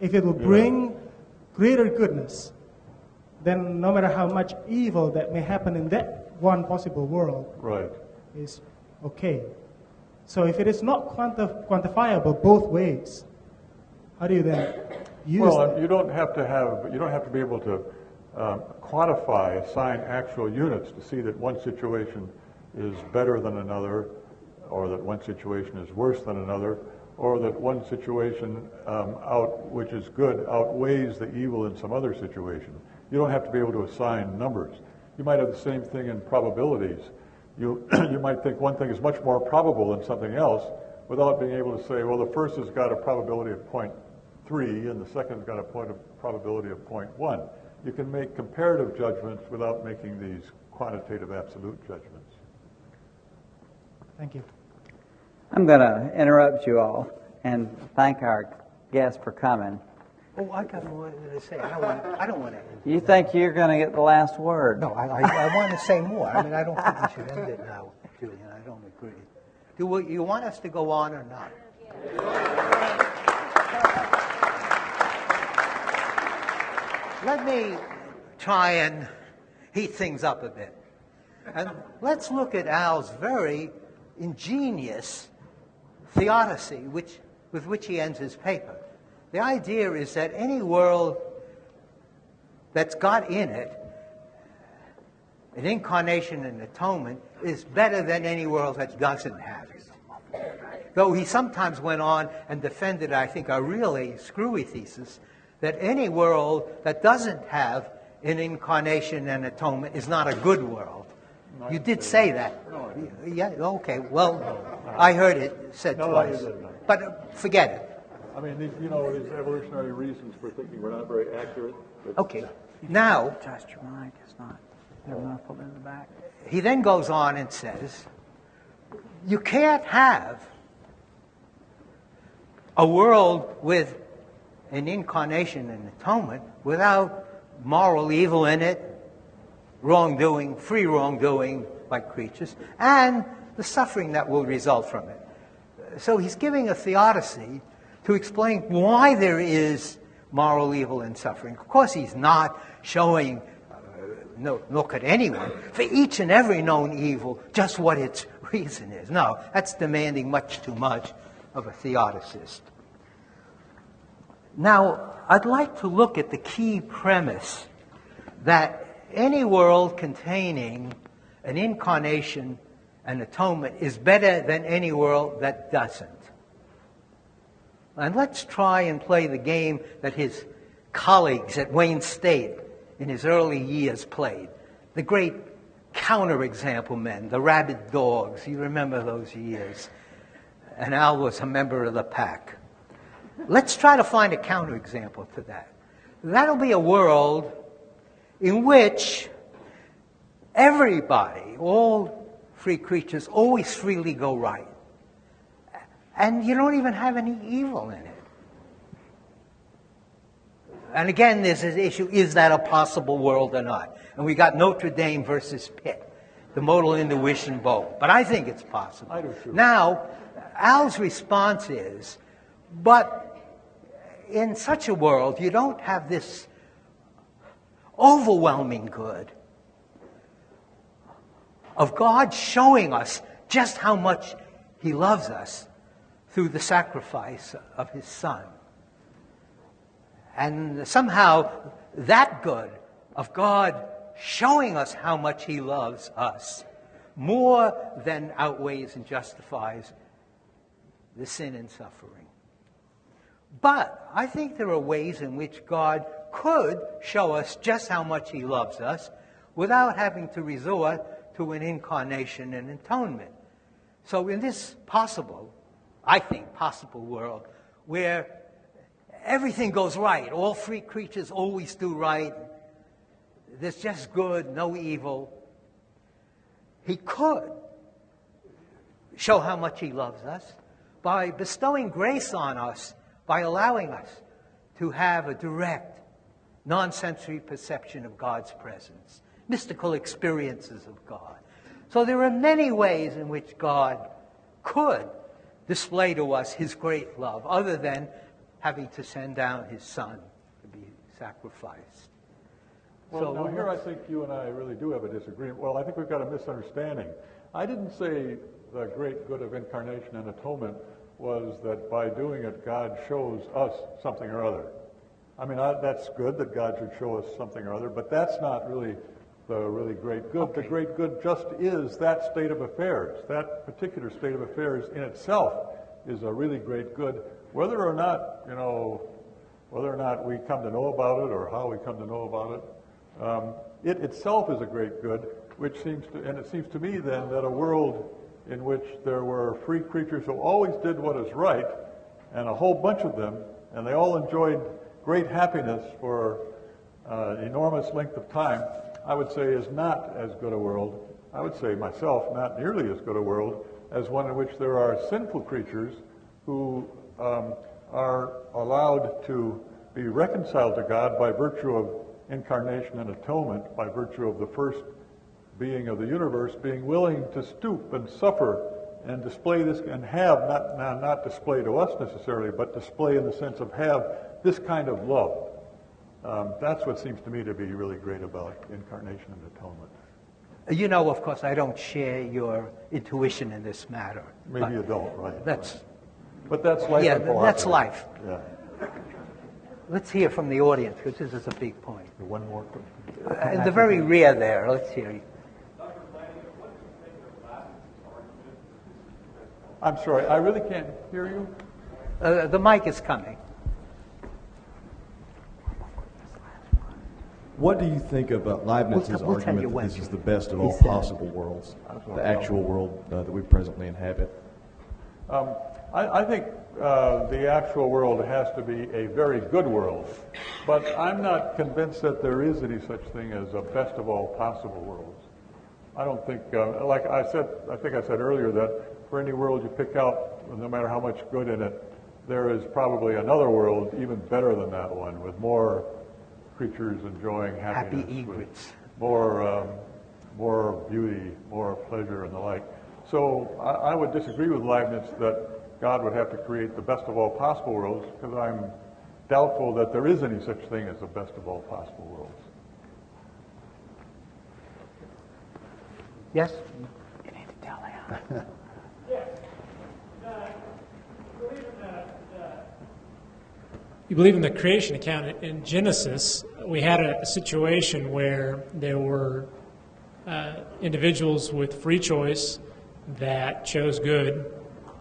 If it will bring greater goodness, then no matter how much evil that may happen in that one possible world, is okay. So if it is not quantifiable both ways, how do you then use that? You don't have to be able to quantify, assign actual units to see that one situation is better than another, or that one situation is worse than another, or that one situation which is good outweighs the evil in some other situation. You don't have to be able to assign numbers. You might have the same thing in probabilities. You might think one thing is much more probable than something else without being able to say, well, the first has got a probability of 0.3 and the second has got a probability of 0.1. You can make comparative judgments without making these quantitative absolute judgments. Thank you. I'm going to interrupt you all and thank our guests for coming. Oh, I got more to say. I don't want to end. You think you're going to get the last word? No, I want to say more. I mean, I don't think we should end it now, Julian. I don't agree. Do you want us to go on or not? Let me try and heat things up a bit. And let's look at Al's very ingenious theodicy with which he ends his paper. The idea is that any world that's got in it an incarnation and atonement is better than any world that doesn't have it. Though he sometimes went on and defended, I think, a really screwy thesis that any world that doesn't have an incarnation and atonement is not a good world. You did say that. Yeah, okay. Well, I heard it said twice. But forget it. I mean, these evolutionary reasons for thinking were not very accurate. Okay. Now, adjust your mic. It's not. They're muffled in the back. He then goes on and says, you can't have a world with an incarnation and atonement without moral evil in it, wrongdoing, free wrongdoing by creatures, and the suffering that will result from it. So he's giving a theodicy to explain why there is moral evil and suffering. Of course, he's not showing, nor could anyone, for each and every known evil, just what its reason is. No, that's demanding much too much of a theodicist. Now, I'd like to look at the key premise that any world containing an incarnation and atonement is better than any world that doesn't. And let's try and play the game that his colleagues at Wayne State in his early years played. The great counterexample men, the rabid dogs. You remember those years. And Al was a member of the pack. Let's try to find a counterexample to that. That'll be a world in which everybody, all free creatures, always freely go right. And you don't even have any evil in it. And again, there's this issue, is that a possible world or not? And we got Notre Dame versus Pitt, the modal intuition vote. But I think it's possible. I do too. Now, Al's response is, but in such a world, you don't have this overwhelming good of God showing us just how much He loves us through the sacrifice of His Son. And somehow that good of God showing us how much He loves us more than outweighs and justifies the sin and suffering. But I think there are ways in which God could show us just how much He loves us without having to resort to an incarnation and atonement. So in this possible, I think, possible world where everything goes right, all free creatures always do right, there's just good, no evil, He could show how much He loves us by bestowing grace on us, by allowing us to have a direct, non-sensory perception of God's presence, mystical experiences of God. So there are many ways in which God could display to us His great love, other than having to send down His Son to be sacrificed. Well, now here I think you and I really do have a disagreement. Well, I think we've got a misunderstanding. I didn't say the great good of incarnation and atonement was that by doing it, God shows us something or other. I mean, that's good that God should show us something or other, but that's not really the really great good. Okay. The great good just is that state of affairs. That particular state of affairs in itself is a really great good. Whether or not, whether or not we come to know about it or how we come to know about it, it itself is a great good, which seems to me then that a world in which there were free creatures who always did what is right, and a whole bunch of them, and they all enjoyed great happiness for an enormous length of time, I would say is not as good a world. I would say myself, not nearly as good a world as one in which there are sinful creatures who are allowed to be reconciled to God by virtue of incarnation and atonement, by virtue of the first being of the universe being willing to stoop and suffer and display this, and have, not display to us necessarily, but display in the sense of have this kind of love. That's what seems to me to be really great about incarnation and atonement. You know, of course, I don't share your intuition in this matter. Maybe you don't, right? But that's life. Yeah, and philosophy. That's life. Yeah. Let's hear from the audience, because this is a big point. One more question. In the very rear there, let's hear you. I'm sorry, I really can't hear you. The mic is coming. What do you think about Leibniz's argument that this is the best of all possible worlds, the actual world that we presently inhabit? I think the actual world has to be a very good world, but I'm not convinced that there is any such thing as a best of all possible worlds. I don't think, like I think I said earlier, that for any world you pick out, no matter how much good in it, there is probably another world even better than that one, with more creatures enjoying happiness, happy egrets, more beauty, more pleasure, and the like. So I would disagree with Leibniz that God would have to create the best of all possible worlds, because I'm doubtful that there is any such thing as the best of all possible worlds. Yes? You need to tell him. You believe in the creation account. In Genesis, we had a situation where there were individuals with free choice that chose good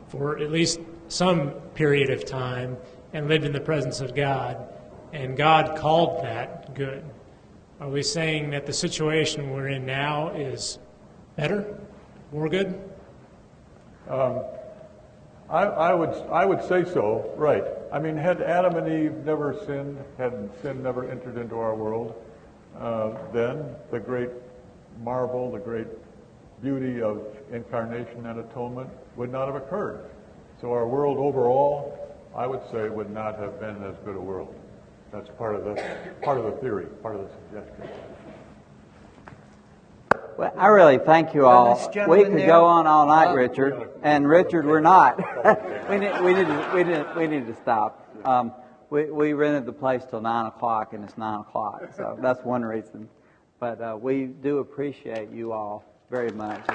for at least some period of time and lived in the presence of God, and God called that good. Are we saying that the situation we're in now is better, more good? I would say so, right. I mean, had Adam and Eve never sinned, had sin never entered into our world, then the great marvel, the great beauty of incarnation and atonement would not have occurred. So our world overall, I would say, would not have been as good a world. That's part of the theory, part of the suggestion. Well, I really thank you all. We could go on all night, Richard, and Richard, we're not. we need to stop. We rented the place till 9 o'clock, and it's 9 o'clock, so that's one reason. But we do appreciate you all very much.